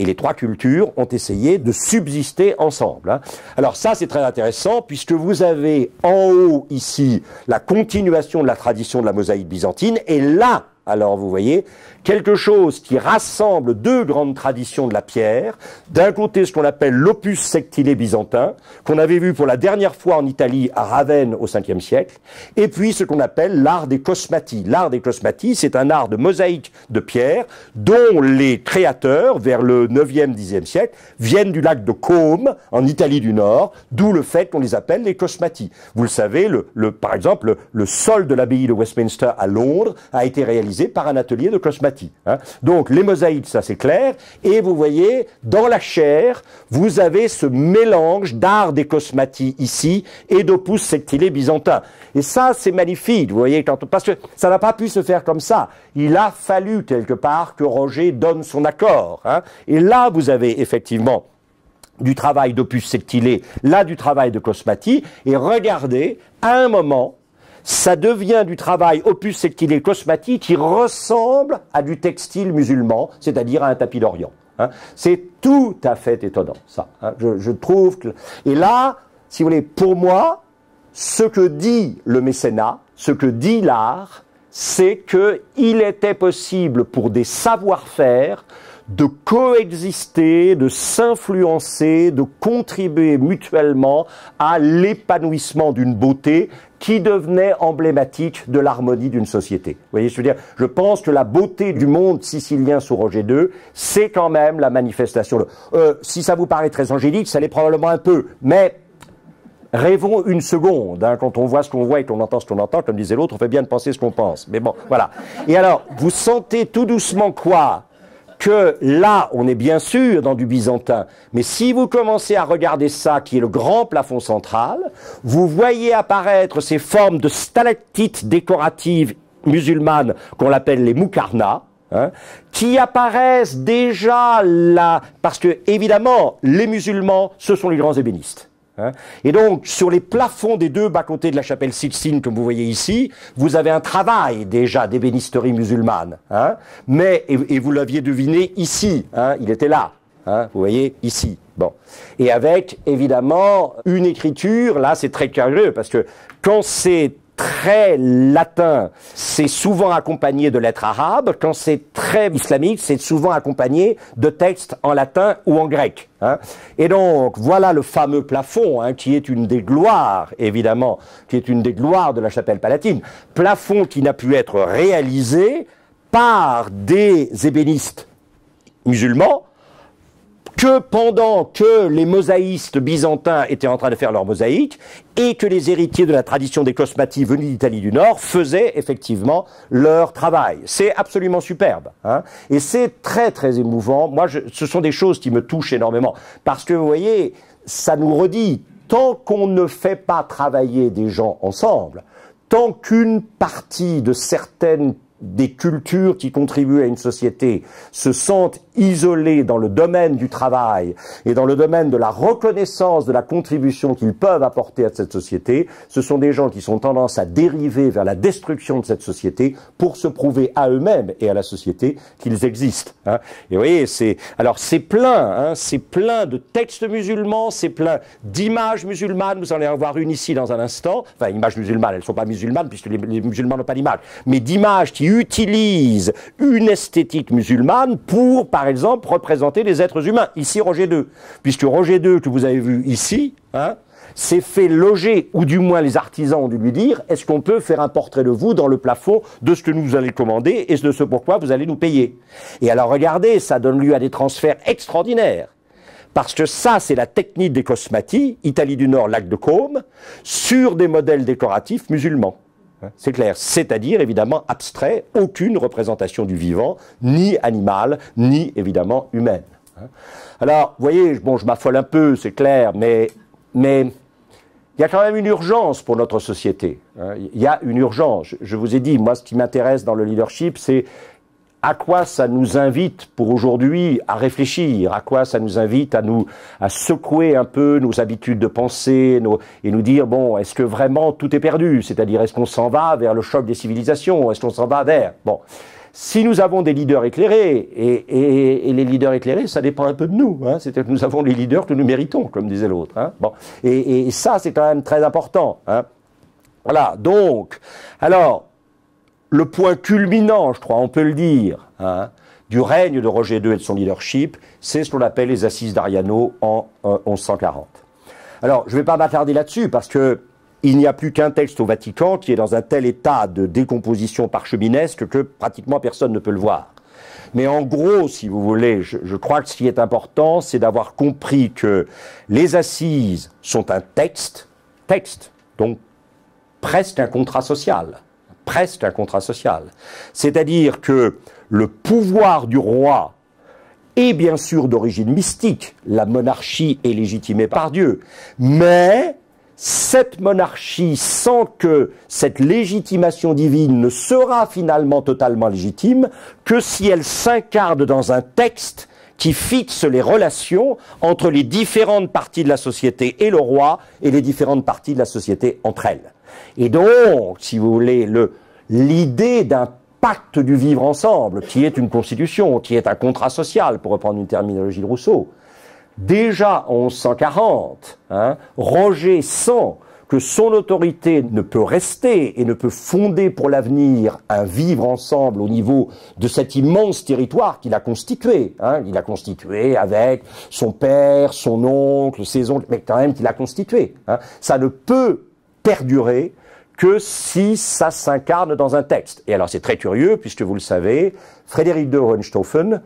et les trois cultures ont essayé de subsister ensemble. Alors ça, c'est très intéressant, puisque vous avez en haut ici la continuation de la tradition de la mosaïque byzantine, et là, alors vous voyez, quelque chose qui rassemble deux grandes traditions de la pierre. D'un côté, ce qu'on appelle l'opus sectilé byzantin, qu'on avait vu pour la dernière fois en Italie à Ravenne au 5e siècle, et puis ce qu'on appelle l'art des cosmati. L'art des cosmati, c'est un art de mosaïque de pierre dont les créateurs, vers le 9e, 10e siècle, viennent du lac de Côme, en Italie du Nord, d'où le fait qu'on les appelle les cosmati. Vous le savez, par exemple, le sol de l'abbaye de Westminster à Londres a été réalisé réalisé par un atelier de Cosmati. Hein. Donc les mosaïques, ça c'est clair, et vous voyez, dans la chair, vous avez ce mélange d'art des Cosmati ici et d'opus sectile byzantin. Et ça, c'est magnifique, vous voyez, parce que ça n'a pas pu se faire comme ça. Il a fallu quelque part que Roger donne son accord. Hein. Et là, vous avez effectivement du travail d'opus sectile, là du travail de Cosmati, et regardez, à un moment, ça devient du travail opus sectile Cosmati qui ressemble à du textile musulman, c'est-à-dire à un tapis d'Orient. Hein. C'est tout à fait étonnant, ça. Hein. Je trouve que... Et là, si vous voulez, pour moi, ce que dit le mécénat, ce que dit l'art, c'est qu'il était possible pour des savoir-faire de coexister, de s'influencer, de contribuer mutuellement à l'épanouissement d'une beauté qui devenait emblématique de l'harmonie d'une société. Vous voyez, je veux dire, je pense que la beauté du monde sicilien sous Roger II, c'est quand même la manifestation. Si ça vous paraît très angélique, ça l'est probablement un peu, mais rêvons une seconde, hein, quand on voit ce qu'on voit et qu'on entend ce qu'on entend, comme disait l'autre, on fait bien de penser ce qu'on pense. Mais bon, voilà. Et alors, vous sentez tout doucement quoi ? Que là, on est bien sûr dans du byzantin, mais si vous commencez à regarder ça, qui est le grand plafond central, vous voyez apparaître ces formes de stalactites décoratives musulmanes qu'on appelle les muqarnas, hein, qui apparaissent déjà là, parce que évidemment, les musulmans, ce sont les grands ébénistes. Hein. Et donc, sur les plafonds des deux bas-côtés de la chapelle Sixtine, comme vous voyez ici, vous avez un travail déjà d'ébénisterie musulmane. Hein. Mais, et vous l'aviez deviné ici, hein, il était là, hein, vous voyez, ici. Bon. Et avec, évidemment, une écriture, là c'est très curieux, parce que quand c'est très latin, c'est souvent accompagné de lettres arabes. Quand c'est très islamique, c'est souvent accompagné de textes en latin ou en grec. Hein. Et donc, voilà le fameux plafond, hein, qui est une des gloires, évidemment, qui est une des gloires de la chapelle palatine. Plafond qui n'a pu être réalisé par des ébénistes musulmans, que pendant que les mosaïstes byzantins étaient en train de faire leur mosaïque et que les héritiers de la tradition des Cosmati venus d'Italie du Nord faisaient effectivement leur travail. C'est absolument superbe. Hein, et c'est très très émouvant. Moi, ce sont des choses qui me touchent énormément. Parce que, vous voyez, ça nous redit, tant qu'on ne fait pas travailler des gens ensemble, tant qu'une partie de certaines des cultures qui contribuent à une société se sentent isolés dans le domaine du travail et dans le domaine de la reconnaissance de la contribution qu'ils peuvent apporter à cette société, ce sont des gens qui sont tendance à dériver vers la destruction de cette société pour se prouver à eux-mêmes et à la société qu'ils existent. Hein. Et vous voyez, alors c'est plein de textes musulmans, c'est plein d'images musulmanes, vous allez en voir une ici dans un instant, enfin images musulmanes, elles ne sont pas musulmanes puisque les musulmans n'ont pas d'image, mais d'images qui utilisent une esthétique musulmane pour, par exemple, représenter les êtres humains. Ici, Roger II. Puisque Roger II, que vous avez vu ici, hein, s'est fait loger, ou du moins les artisans ont dû lui dire, est-ce qu'on peut faire un portrait de vous dans le plafond de ce que nous allons commander et de ce pourquoi vous allez nous payer. Et alors, regardez, ça donne lieu à des transferts extraordinaires. Parce que ça, c'est la technique des Cosmati, Italie du Nord, lac de Caume, sur des modèles décoratifs musulmans. C'est clair, c'est-à-dire évidemment abstrait, aucune représentation du vivant, ni animal, ni évidemment humaine. Alors, vous voyez, bon, je m'affole un peu, c'est clair, mais il y a quand même une urgence pour notre société. Il y a une urgence. Je vous ai dit, moi, ce qui m'intéresse dans le leadership, c'est à quoi ça nous invite pour aujourd'hui à réfléchir, à quoi ça nous invite à secouer un peu nos habitudes de pensée et nous dire, bon, est-ce que vraiment tout est perdu? C'est-à-dire, est-ce qu'on s'en va vers le choc des civilisations? Est-ce qu'on s'en va vers... Bon, si nous avons des leaders éclairés, et les leaders éclairés, ça dépend un peu de nous, hein, c'est-à-dire que nous avons les leaders que nous méritons, comme disait l'autre. Hein, bon, et ça, c'est quand même très important. Hein. Voilà, donc, alors... Le point culminant, je crois, on peut le dire, hein, du règne de Roger II et de son leadership, c'est ce qu'on appelle les Assises d'Ariano en 1140. Alors, je ne vais pas m'attarder là-dessus parce que il n'y a plus qu'un texte au Vatican qui est dans un tel état de décomposition parcheminesque que pratiquement personne ne peut le voir. Mais en gros, si vous voulez, je crois que ce qui est important, c'est d'avoir compris que les Assises sont un texte, donc presque un contrat social. presque un contrat social. C'est-à-dire que le pouvoir du roi est bien sûr d'origine mystique, la monarchie est légitimée par Dieu, mais cette monarchie, sans que cette légitimation divine ne sera finalement totalement légitime, que si elle s'incarne dans un texte qui fixe les relations entre les différentes parties de la société et le roi, et les différentes parties de la société entre elles. Et donc, si vous voulez, l'idée d'un pacte du vivre ensemble, qui est une constitution, qui est un contrat social, pour reprendre une terminologie de Rousseau, déjà en 1140, Roger sent que son autorité ne peut rester et ne peut fonder pour l'avenir un vivre ensemble au niveau de cet immense territoire qu'il a constitué. Il a constitué avec son père, son oncle, ses oncles, mais quand même qu'il a constitué. Ça ne peut perdurer que si ça s'incarne dans un texte. Et alors c'est très curieux, puisque vous le savez, Frédéric de Hohenstaufen,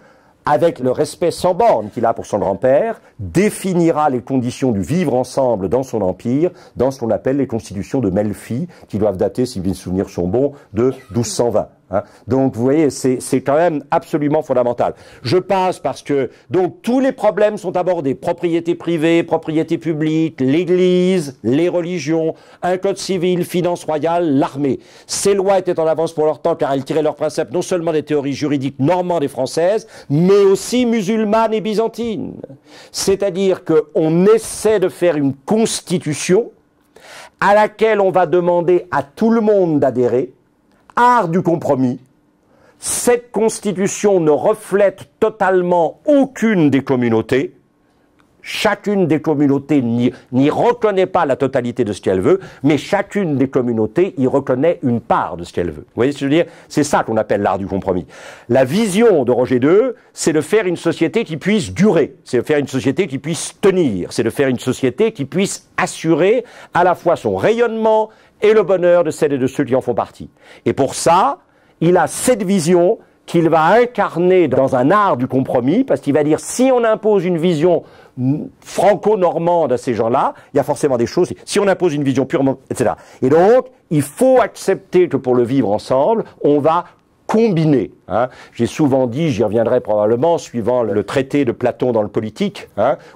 avec le respect sans borne qu'il a pour son grand-père, définira les conditions du vivre ensemble dans son empire, dans ce qu'on appelle les constitutions de Melfi, qui doivent dater, si mes souvenirs sont bons, de 1220. Donc, vous voyez, c'est quand même absolument fondamental. Je passe parce que, donc, tous les problèmes sont abordés. Propriété privée, propriété publique, l'église, les religions, un code civil, finance royale, l'armée. Ces lois étaient en avance pour leur temps car elles tiraient leurs principes non seulement des théories juridiques normandes et françaises, mais aussi musulmanes et byzantines. C'est-à-dire qu'on essaie de faire une constitution à laquelle on va demander à tout le monde d'adhérer, art du compromis. Cette constitution ne reflète totalement aucune des communautés. Chacune des communautés n'y reconnaît pas la totalité de ce qu'elle veut, mais chacune des communautés y reconnaît une part de ce qu'elle veut. Vous voyez ce que je veux dire? C'est ça qu'on appelle l'art du compromis. La vision de Roger II, c'est de faire une société qui puisse durer, c'est de faire une société qui puisse tenir, c'est de faire une société qui puisse assurer à la fois son rayonnement et le bonheur de celles et de ceux qui en font partie. Et pour ça, il a cette vision qu'il va incarner dans un art du compromis, parce qu'il va dire, si on impose une vision franco-normande à ces gens-là, il y a forcément des choses, si on impose une vision purement, etc. Et donc, il faut accepter que pour le vivre ensemble, on va combiner. J'ai souvent dit, j'y reviendrai probablement, suivant le traité de Platon dans le politique,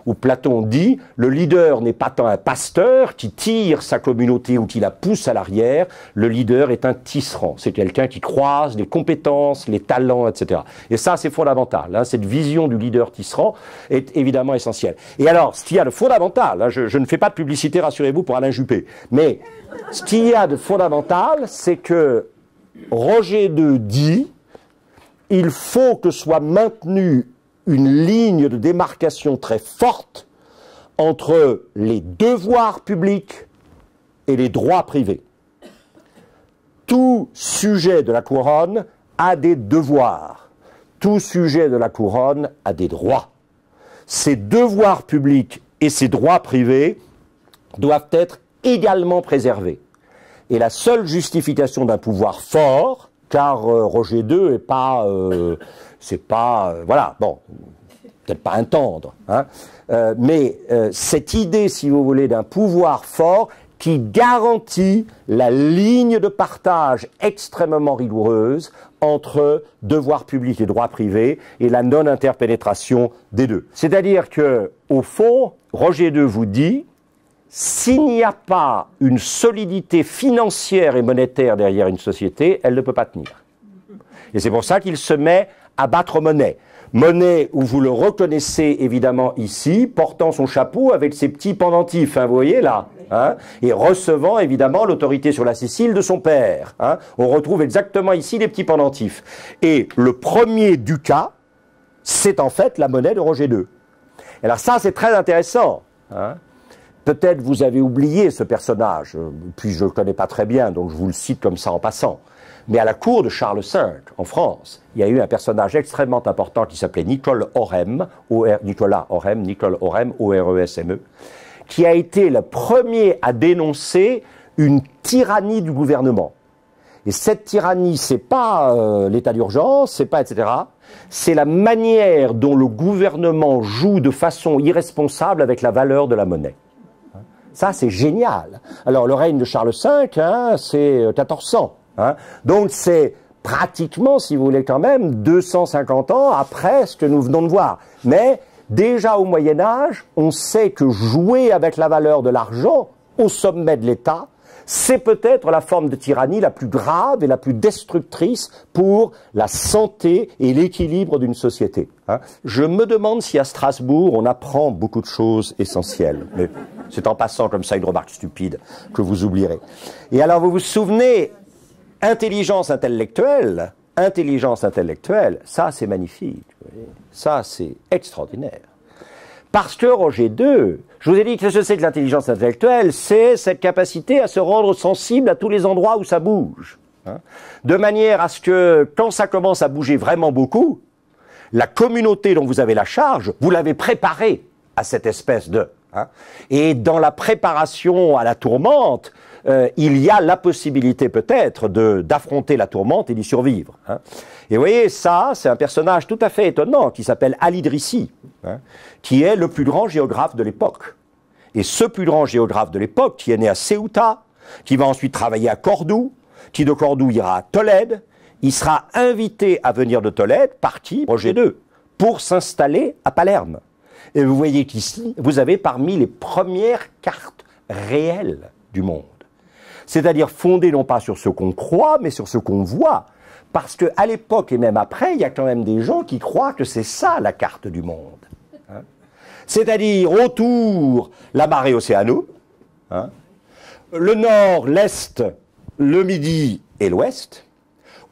où Platon dit, le leader n'est pas tant un pasteur qui tire sa communauté ou qui la pousse à l'arrière, le leader est un tisserand, c'est quelqu'un qui croise les compétences, les talents, etc. Et ça, c'est fondamental. Cette vision du leader tisserand est évidemment essentielle. Et alors, ce qu'il y a de fondamental, je ne fais pas de publicité, rassurez-vous, pour Alain Juppé, mais ce qu'il y a de fondamental, c'est que Roger II dit il faut que soit maintenue une ligne de démarcation très forte entre les devoirs publics et les droits privés. Tout sujet de la couronne a des devoirs. Tout sujet de la couronne a des droits. Ces devoirs publics et ces droits privés doivent être également préservés. Et la seule justification d'un pouvoir fort, car Roger II est pas, voilà, bon, peut-être pas un tendre, mais cette idée, si vous voulez, d'un pouvoir fort qui garantit la ligne de partage extrêmement rigoureuse entre devoirs publics et droits privés et la non-interpénétration des deux. C'est-à-dire que, au fond, Roger II vous dit, s'il n'y a pas une solidité financière et monétaire derrière une société, elle ne peut pas tenir. Et c'est pour ça qu'il se met à battre monnaie. Monnaie où vous le reconnaissez évidemment ici, portant son chapeau avec ses petits pendentifs, vous voyez là, et recevant évidemment l'autorité sur la Sicile de son père. On retrouve exactement ici les petits pendentifs. Et le premier ducat, c'est en fait la monnaie de Roger II. Alors ça, c'est très intéressant. Peut-être vous avez oublié ce personnage, puis je ne le connais pas très bien, donc je vous le cite comme ça en passant. Mais à la cour de Charles V, en France, il y a eu un personnage extrêmement important qui s'appelait Nicolas Orem, O-R-E-S-M-E, qui a été le premier à dénoncer une tyrannie du gouvernement. Et cette tyrannie, c'est pas l'état d'urgence, c'est pas etc. C'est la manière dont le gouvernement joue de façon irresponsable avec la valeur de la monnaie. Ça, c'est génial. Alors, le règne de Charles V, c'est 1400. Hein. Donc c'est pratiquement, si vous voulez quand même, 250 ans après ce que nous venons de voir. Mais déjà au Moyen-Âge, on sait que jouer avec la valeur de l'argent au sommet de l'État, c'est peut-être la forme de tyrannie la plus grave et la plus destructrice pour la santé et l'équilibre d'une société. Hein. Je me demande si à Strasbourg, on apprend beaucoup de choses essentielles. Mais c'est en passant comme ça une remarque stupide que vous oublierez. Et alors, vous vous souvenez, intelligence intellectuelle, ça c'est magnifique. Ça c'est extraordinaire. Parce que Roger II, je vous ai dit que ce que c'est que l'intelligence intellectuelle, c'est cette capacité à se rendre sensible à tous les endroits où ça bouge. Hein, de manière à ce que, quand ça commence à bouger vraiment beaucoup, la communauté dont vous avez la charge, vous l'avez préparée à cette espèce de... Hein, et dans la préparation à la tourmente, il y a la possibilité peut-être d'affronter la tourmente et d'y survivre. Hein. Et vous voyez, ça, c'est un personnage tout à fait étonnant qui s'appelle Al-Idrissi, hein, qui est le plus grand géographe de l'époque. Et ce plus grand géographe de l'époque, qui est né à Ceuta, qui va ensuite travailler à Cordoue, qui de Cordoue ira à Tolède, il sera invité à venir de Tolède par qui? Roger II, pour s'installer à Palerme. Et vous voyez qu'ici, vous avez parmi les premières cartes réelles du monde. C'est-à-dire fondées non pas sur ce qu'on croit, mais sur ce qu'on voit. Parce qu'à l'époque et même après, il y a quand même des gens qui croient que c'est ça la carte du monde. Hein, c'est-à-dire autour, la marée océano, hein, le nord, l'est, le midi et l'ouest.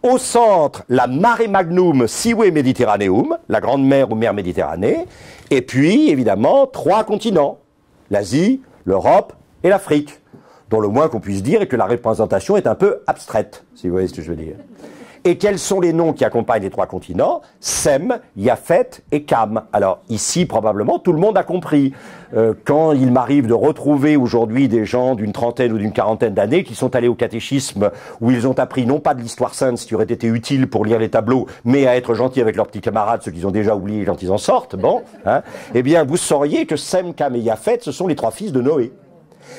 Au centre, la mare magnum sive Mediterraneum, la grande mer ou mer Méditerranée. Et puis, évidemment, 3 continents, l'Asie, l'Europe et l'Afrique, dont le moins qu'on puisse dire est que la représentation est un peu abstraite, si vous voyez ce que je veux dire. Et quels sont les noms qui accompagnent les 3 continents? Sem, Yafet et Cam. Alors ici, probablement, tout le monde a compris. Quand il m'arrive de retrouver aujourd'hui des gens d'une trentaine ou d'une quarantaine d'années qui sont allés au catéchisme, où ils ont appris non pas de l'histoire sainte, ce qui aurait été utile pour lire les tableaux, mais à être gentils avec leurs petits camarades, ceux qu'ils ont déjà oubliés quand ils en sortent, bon, hein, eh bien, vous sauriez que Sem, Cam et Yafet, ce sont les 3 fils de Noé.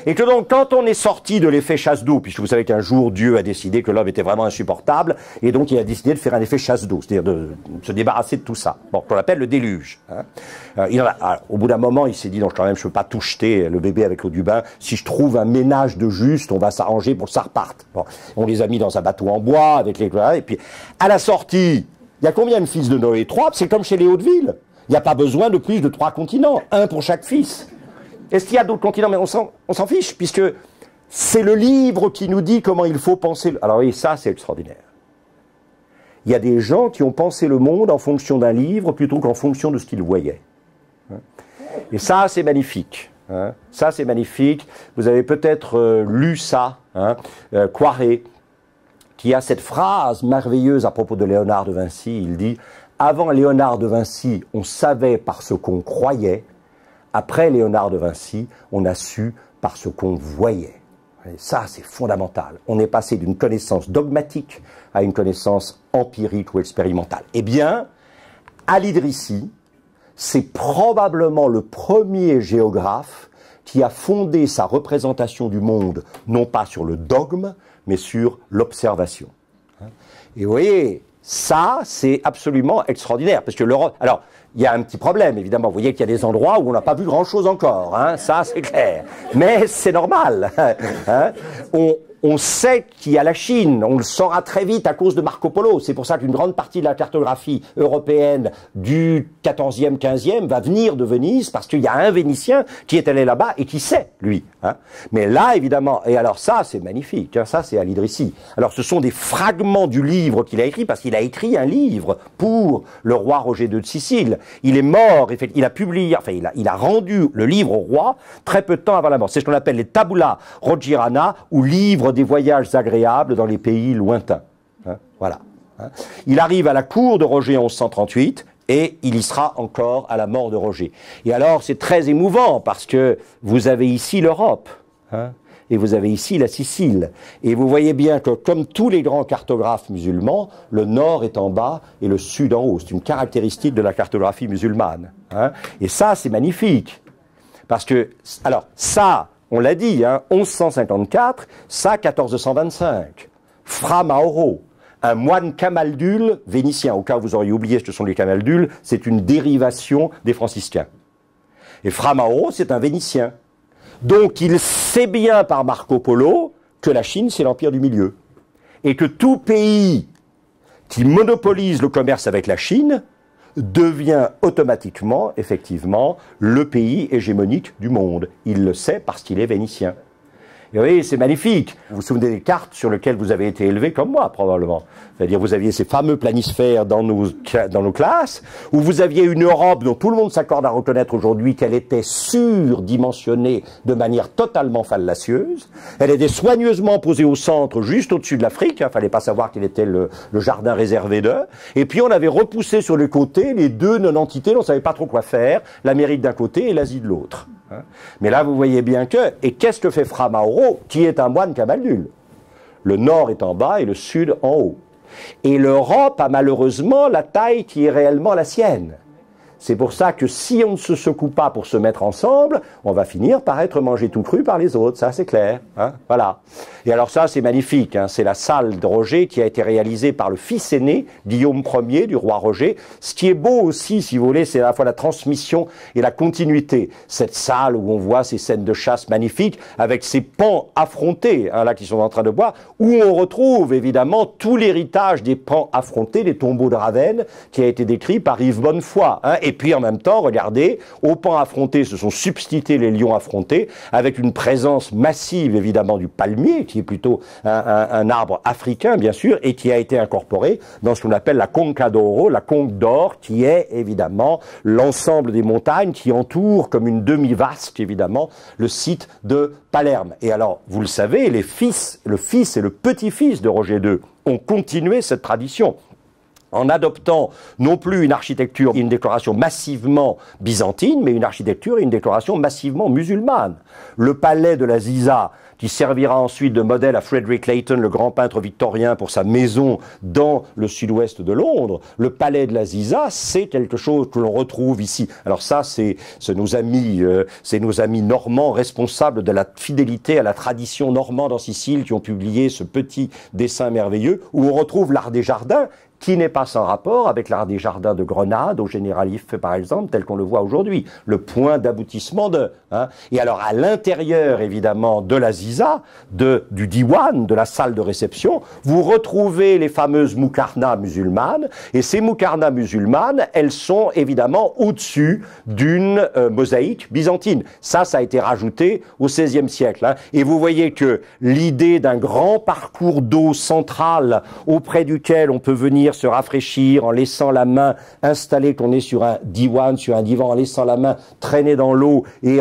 Et que donc, quand on est sorti de l'effet chasse d'eau, puisque vous savez qu'un jour, Dieu a décidé que l'homme était vraiment insupportable, et donc il a décidé de faire un effet chasse d'eau, c'est-à-dire de se débarrasser de tout ça, bon, qu'on appelle le déluge. Hein. Alors, au bout d'un moment, il s'est dit, non, quand même, je ne peux pas tout jeter, le bébé avec l'eau du bain. Si je trouve un ménage de juste, on va s'arranger pour que ça reparte. Bon, on les a mis dans un bateau en bois, avec les... Et puis, à la sortie, il y a combien de fils de Noé? 3, c'est comme chez les Hautes-Villes. Il n'y a pas besoin de plus de 3 continents, 1 pour chaque fils. Est-ce qu'il y a d'autres continents? Mais on s'en fiche, puisque c'est le livre qui nous dit comment il faut penser. Alors oui, ça c'est extraordinaire. Il y a des gens qui ont pensé le monde en fonction d'un livre plutôt qu'en fonction de ce qu'ils voyaient. Et ça c'est magnifique. Ça c'est magnifique. Vous avez peut-être lu ça, Coiré, qui a cette phrase merveilleuse à propos de Léonard de Vinci. Il dit « Avant Léonard de Vinci, on savait par ce qu'on croyait. Après Léonard de Vinci, on a su par ce qu'on voyait. » Et ça, c'est fondamental. On est passé d'une connaissance dogmatique à une connaissance empirique ou expérimentale. Eh bien, Al-Idrissi, c'est probablement le premier géographe qui a fondé sa représentation du monde, non pas sur le dogme, mais sur l'observation. Et vous voyez, ça, c'est absolument extraordinaire, parce que l'Europe... Alors, il y a un petit problème, évidemment. Vous voyez qu'il y a des endroits où on n'a pas vu grand-chose encore. Hein, ça, c'est clair. Mais c'est normal. Hein, on sait qu'il y a la Chine. On le saura très vite à cause de Marco Polo. C'est pour ça qu'une grande partie de la cartographie européenne du 14e, 15e va venir de Venise, parce qu'il y a un Vénitien qui est allé là-bas et qui sait, lui. Hein. Mais là, évidemment, et alors ça, c'est magnifique. Hein, ça, c'est Al-Idrissi. Alors, ce sont des fragments du livre qu'il a écrit, parce qu'il a écrit un livre pour le roi Roger II de Sicile. Il est mort, il a publié, enfin, il a rendu le livre au roi très peu de temps avant la mort. C'est ce qu'on appelle les Tabula Rogeriana, ou livre des voyages agréables dans les pays lointains. Hein, voilà. Hein. Il arrive à la cour de Roger en 1138 et il y sera encore à la mort de Roger. Et alors, c'est très émouvant parce que vous avez ici l'Europe. Hein, et vous avez ici la Sicile. Et vous voyez bien que, comme tous les grands cartographes musulmans, le nord est en bas et le sud en haut. C'est une caractéristique de la cartographie musulmane. Hein. Et ça, c'est magnifique. Parce que, alors, ça, on l'a dit, hein, 1154, ça, 1425. Fra Mauro, un moine camaldule vénitien. Au cas où vous auriez oublié ce sont les camaldules, c'est une dérivation des franciscains. Et Fra Mauro, c'est un vénitien. Donc il sait bien par Marco Polo que la Chine, c'est l'empire du milieu. Et que tout pays qui monopolise le commerce avec la Chine devient automatiquement, effectivement, le pays hégémonique du monde. Il le sait parce qu'il est vénitien. Et vous voyez, c'est magnifique. Vous vous souvenez des cartes sur lesquelles vous avez été élevé comme moi, probablement. C'est-à-dire, vous aviez ces fameux planisphères dans nos classes, où vous aviez une Europe dont tout le monde s'accorde à reconnaître aujourd'hui qu'elle était surdimensionnée de manière totalement fallacieuse. Elle était soigneusement posée au centre, juste au-dessus de l'Afrique. Il fallait pas savoir quel était le jardin réservé d'eux. Et puis, on avait repoussé sur les côtés les deux non-entités dont on ne savait pas trop quoi faire, l'Amérique d'un côté et l'Asie de l'autre. Mais là, vous voyez bien que, et qu'est-ce que fait Fra Mauro, qui est un moine camaldule? Le nord est en bas et le sud en haut. Et l'Europe a malheureusement la taille qui est réellement la sienne. C'est pour ça que si on ne se secoue pas pour se mettre ensemble, on va finir par être mangé tout cru par les autres, ça c'est clair. Hein, voilà. Et alors ça c'est magnifique, hein, c'est la salle de Roger qui a été réalisée par le fils aîné, Guillaume Ier du roi Roger. Ce qui est beau aussi, si vous voulez, c'est à la fois la transmission et la continuité. Cette salle où on voit ces scènes de chasse magnifiques, avec ces pans affrontés, hein, là qui sont en train de boire, où on retrouve évidemment tout l'héritage des pans affrontés, des tombeaux de Ravenne, qui a été décrit par Yves Bonnefoy. Hein, et puis en même temps, regardez, aux pans affrontés se sont substitués les lions affrontés, avec une présence massive évidemment du palmier, qui est plutôt un arbre africain bien sûr, et qui a été incorporé dans ce qu'on appelle la Conca d'Oro, la conque d'or, qui est évidemment l'ensemble des montagnes qui entourent comme une demi-vasque évidemment le site de Palerme. Et alors, vous le savez, le fils et le petit-fils de Roger II ont continué cette tradition, en adoptant non plus une architecture et une décoration massivement byzantine, mais une architecture et une décoration massivement musulmane. Le palais de la Ziza, qui servira ensuite de modèle à Frederick Leighton, le grand peintre victorien, pour sa maison dans le sud-ouest de Londres. Le palais de la Ziza, c'est quelque chose que l'on retrouve ici. Alors ça, c'est nos amis normands responsables de la fidélité à la tradition normande en Sicile qui ont publié ce petit dessin merveilleux où on retrouve l'art des jardins, qui n'est pas sans rapport avec l'art des jardins de Grenade, au Généralif par exemple, tel qu'on le voit aujourd'hui, le point d'aboutissement de. Hein. Et alors à l'intérieur évidemment de la Ziza, du diwan, de la salle de réception, vous retrouvez les fameuses moukarnas musulmanes, et ces moukarnas musulmanes, elles sont évidemment au-dessus d'une mosaïque byzantine. Ça a été rajouté au XVIe siècle. Hein. Et vous voyez que l'idée d'un grand parcours d'eau central auprès duquel on peut venir se rafraîchir en laissant la main installée, qu'on est sur un diwan, sur un divan, en laissant la main traîner dans l'eau et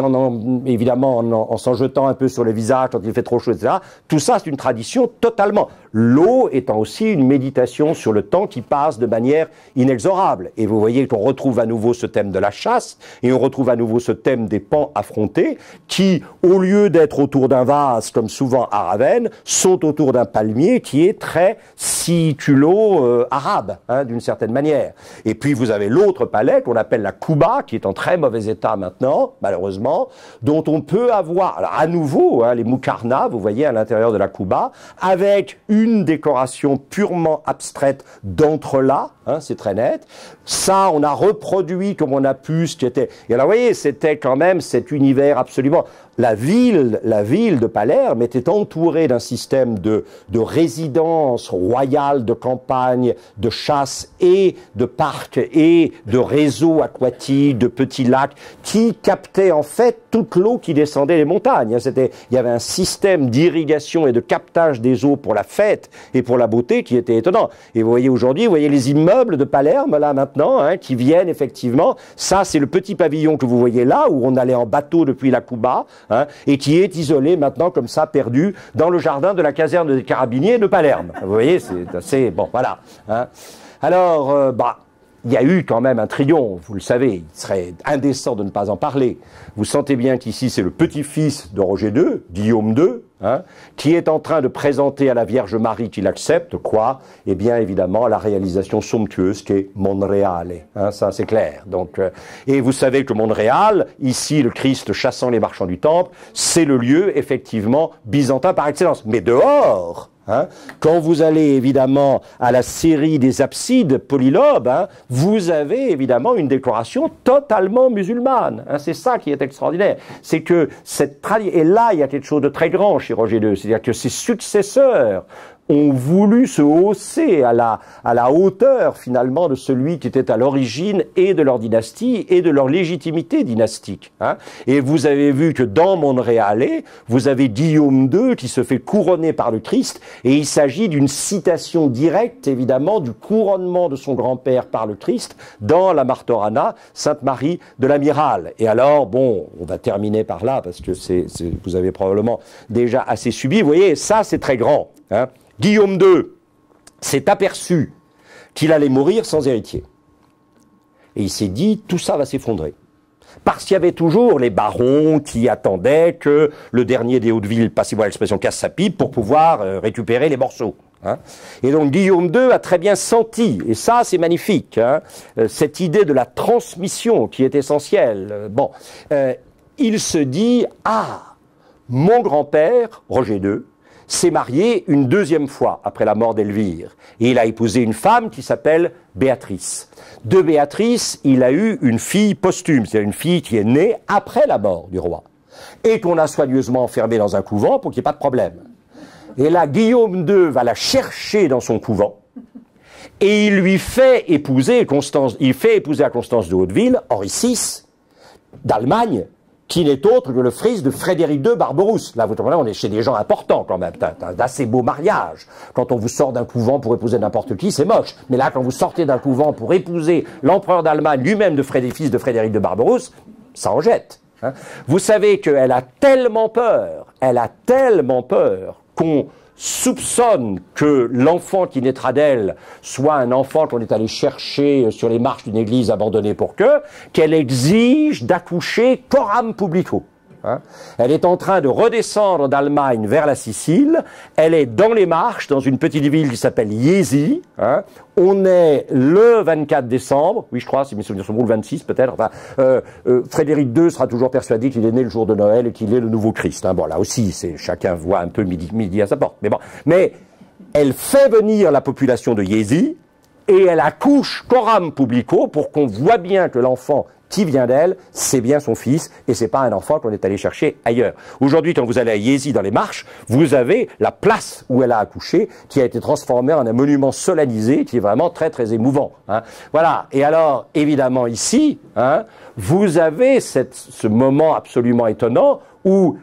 évidemment en s'en jetant un peu sur le visage quand il fait trop chaud, etc. Tout ça, c'est une tradition totalement. L'eau étant aussi une méditation sur le temps qui passe de manière inexorable. Et vous voyez qu'on retrouve à nouveau ce thème de la chasse et on retrouve à nouveau ce thème des pans affrontés qui, au lieu d'être autour d'un vase, comme souvent à Ravenne, sont autour d'un palmier qui est très siculo-arabe, hein, d'une certaine manière. Et puis vous avez l'autre palais qu'on appelle la Kouba, qui est en très mauvais état maintenant, malheureusement, dont on peut avoir, alors à nouveau, hein, les moukarnas, vous voyez à l'intérieur de la Kouba, avec une décoration purement abstraite d'entrelacs, hein, c'est très net. Ça, on a reproduit comme on a pu ce qui était. Et alors, vous voyez, c'était quand même cet univers absolument. La ville de Palerme était entourée d'un système de résidences royales, de campagne, de chasse et de parcs et de réseaux aquatiques, de petits lacs qui captaient en fait toute l'eau qui descendait les montagnes. Il y avait un système d'irrigation et de captage des eaux pour la fête et pour la beauté qui était étonnant. Et vous voyez aujourd'hui, vous voyez les immeubles de Palerme là maintenant, hein, qui viennent effectivement. Ça, c'est le petit pavillon que vous voyez là où on allait en bateau depuis la Kouba. Hein, et qui est isolé maintenant comme ça, perdu dans le jardin de la caserne des carabiniers de Palerme. Vous voyez, c'est assez bon, voilà. Hein. Alors, il y a eu quand même un triomphe, vous le savez, il serait indécent de ne pas en parler. Vous sentez bien qu'ici, c'est le petit-fils de Roger II, Guillaume II, hein, qui est en train de présenter à la Vierge Marie qu'il accepte, quoi? Eh bien, évidemment, la réalisation somptueuse qui est Monreale. Hein, ça, c'est clair. Donc, et vous savez que Monréal, ici, le Christ chassant les marchands du Temple, c'est le lieu, effectivement, byzantin par excellence. Mais dehors, Hein. Quand vous allez évidemment à la série des absides polylobes, hein, vous avez évidemment une décoration totalement musulmane. Hein. C'est ça qui est extraordinaire. C'est que cette tradition, et là il y a quelque chose de très grand chez Roger II, c'est-à-dire que ses successeurs ont voulu se hausser à la hauteur finalement de celui qui était à l'origine et de leur dynastie et de leur légitimité dynastique. Hein. Et vous avez vu que dans Monreale, vous avez Guillaume II qui se fait couronner par le Christ, et il s'agit d'une citation directe évidemment du couronnement de son grand-père par le Christ dans la Martorana, Sainte Marie de l'Amiral. Et alors, bon, on va terminer par là parce que vous avez probablement déjà assez subi. Vous voyez, ça c'est très grand. Hein. Guillaume II s'est aperçu qu'il allait mourir sans héritier. Et il s'est dit, tout ça va s'effondrer. Parce qu'il y avait toujours les barons qui attendaient que le dernier des Hauteville, passez-moi l'expression, casse sa pipe pour pouvoir récupérer les morceaux. Hein. Et donc Guillaume II a très bien senti, et ça c'est magnifique, hein, cette idée de la transmission qui est essentielle. Il se dit, mon grand-père, Roger II, s'est marié une deuxième fois après la mort d'Elvire. Et il a épousé une femme qui s'appelle Béatrice. De Béatrice, il a eu une fille posthume, c'est-à-dire une fille qui est née après la mort du roi. Et qu'on a soigneusement enfermée dans un couvent pour qu'il n'y ait pas de problème. Et là, Guillaume II va la chercher dans son couvent. Et il lui fait épouser à Constance de Hauteville, Henri VI, d'Allemagne, qui n'est autre que le fils de Frédéric II Barberousse. Là, vous comprenez, on est chez des gens importants quand même. D'assez beaux mariages. Quand on vous sort d'un couvent pour épouser n'importe qui, c'est moche. Mais là, quand vous sortez d'un couvent pour épouser l'empereur d'Allemagne, lui-même fils de Frédéric II Barberousse, ça en jette. Hein. Vous savez qu'elle a tellement peur qu'on soupçonne que l'enfant qui naîtra d'elle soit un enfant qu'on est allé chercher sur les marches d'une église abandonnée pour qu'elle exige d'accoucher coram publico. Hein. Elle est en train de redescendre d'Allemagne vers la Sicile. Elle est dans les marches, dans une petite ville qui s'appelle Jesi. Hein. On est le 24 décembre, oui je crois, si mes souvenirs sont bons, le 26 peut-être. Enfin, Frédéric II sera toujours persuadé qu'il est né le jour de Noël et qu'il est le nouveau Christ. Hein. Bon, là aussi, chacun voit un peu midi à sa porte. Mais bon, elle fait venir la population de Jesi et elle accouche coram publico pour qu'on voit bien que l'enfant qui vient d'elle, c'est bien son fils, et c'est pas un enfant qu'on est allé chercher ailleurs. Aujourd'hui, quand vous allez à Jesi dans les marches, vous avez la place où elle a accouché, qui a été transformée en un monument solennisé, qui est vraiment très très émouvant. Hein. Voilà. Et alors, évidemment, ici, hein, vous avez ce moment absolument étonnant où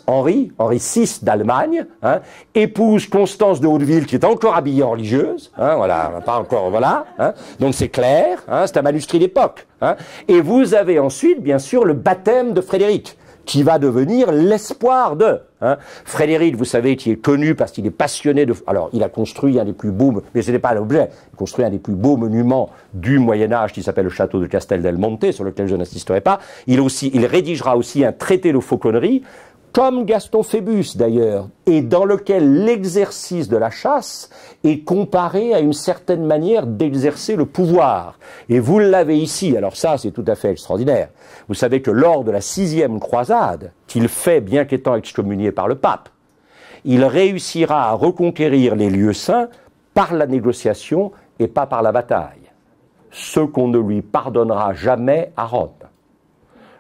Henri VI d'Allemagne, hein, épouse Constance de Hauteville, qui est encore habillée en religieuse, hein, voilà, pas encore, voilà, hein, donc c'est clair, hein, c'est un manuscrit d'époque, hein, et vous avez ensuite, bien sûr, le baptême de Frédéric, qui va devenir l'espoir de. Hein. Frédéric, vous savez, qui est connu parce qu'il est passionné de... Alors, il a construit un des plus beaux... Mais ce n'est pas l'objet. Il a construit un des plus beaux monuments du Moyen-Âge qui s'appelle le château de Castel del Monte, sur lequel je n'assisterai pas. Il rédigera aussi un traité de fauconnerie, comme Gaston Phébus d'ailleurs, et dans lequel l'exercice de la chasse est comparé à une certaine manière d'exercer le pouvoir. Et vous l'avez ici, alors ça c'est tout à fait extraordinaire. Vous savez que lors de la 6e croisade, qu'il fait bien qu'étant excommunié par le pape, il réussira à reconquérir les lieux saints par la négociation et pas par la bataille. Ce qu'on ne lui pardonnera jamais à Rome.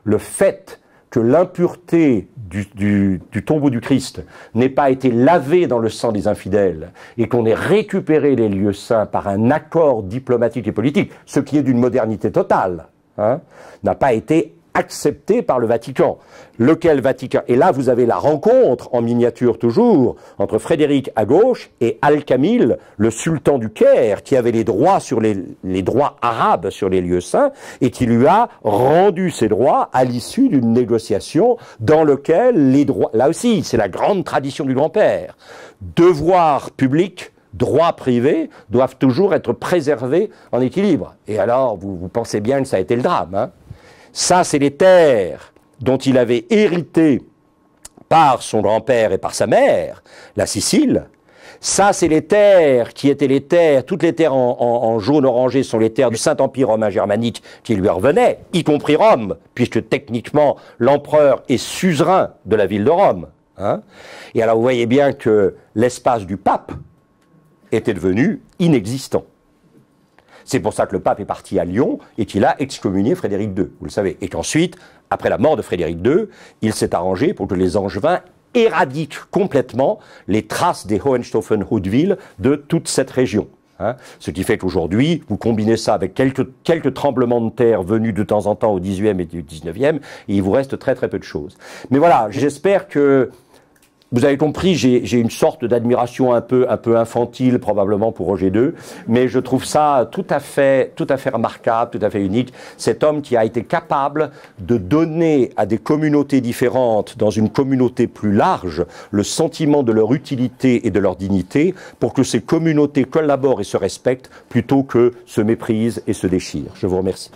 Le fait que l'impureté du tombeau du Christ n'ait pas été lavée dans le sang des infidèles et qu'on ait récupéré les lieux saints par un accord diplomatique et politique, ce qui est d'une modernité totale, hein, n'a pas été accepté par le Vatican. Lequel Vatican? Et là, vous avez la rencontre, en miniature toujours, entre Frédéric à gauche et Al-Kamil, le sultan du Caire, qui avait les droits sur les droits arabes sur les lieux saints, et qui lui a rendu ses droits à l'issue d'une négociation dans lequel les droits, là aussi, c'est la grande tradition du grand-père, devoirs publics, droits privés doivent toujours être préservés en équilibre. Et alors, vous pensez bien que ça a été le drame, hein. Ça, c'est les terres dont il avait hérité par son grand-père et par sa mère, la Sicile. Ça, c'est les terres qui étaient les terres, toutes les terres en jaune orangé sont les terres du Saint-Empire romain germanique qui lui revenaient, y compris Rome, puisque techniquement, l'empereur est suzerain de la ville de Rome. Hein. Et alors vous voyez bien que l'espace du pape était devenu inexistant. C'est pour ça que le pape est parti à Lyon et qu'il a excommunié Frédéric II, vous le savez. Et qu'ensuite, après la mort de Frédéric II, il s'est arrangé pour que les Angevins éradiquent complètement les traces des Hohenstaufen-Hauteville de toute cette région. Hein. Ce qui fait qu'aujourd'hui, vous combinez ça avec quelques tremblements de terre venus de temps en temps au 18e et du 19e, et il vous reste très très peu de choses. Mais voilà, j'espère que vous avez compris, j'ai une sorte d'admiration un peu infantile probablement pour Roger II, mais je trouve ça tout à fait remarquable, tout à fait unique. Cet homme qui a été capable de donner à des communautés différentes, dans une communauté plus large, le sentiment de leur utilité et de leur dignité, pour que ces communautés collaborent et se respectent, plutôt que se méprisent et se déchirent. Je vous remercie.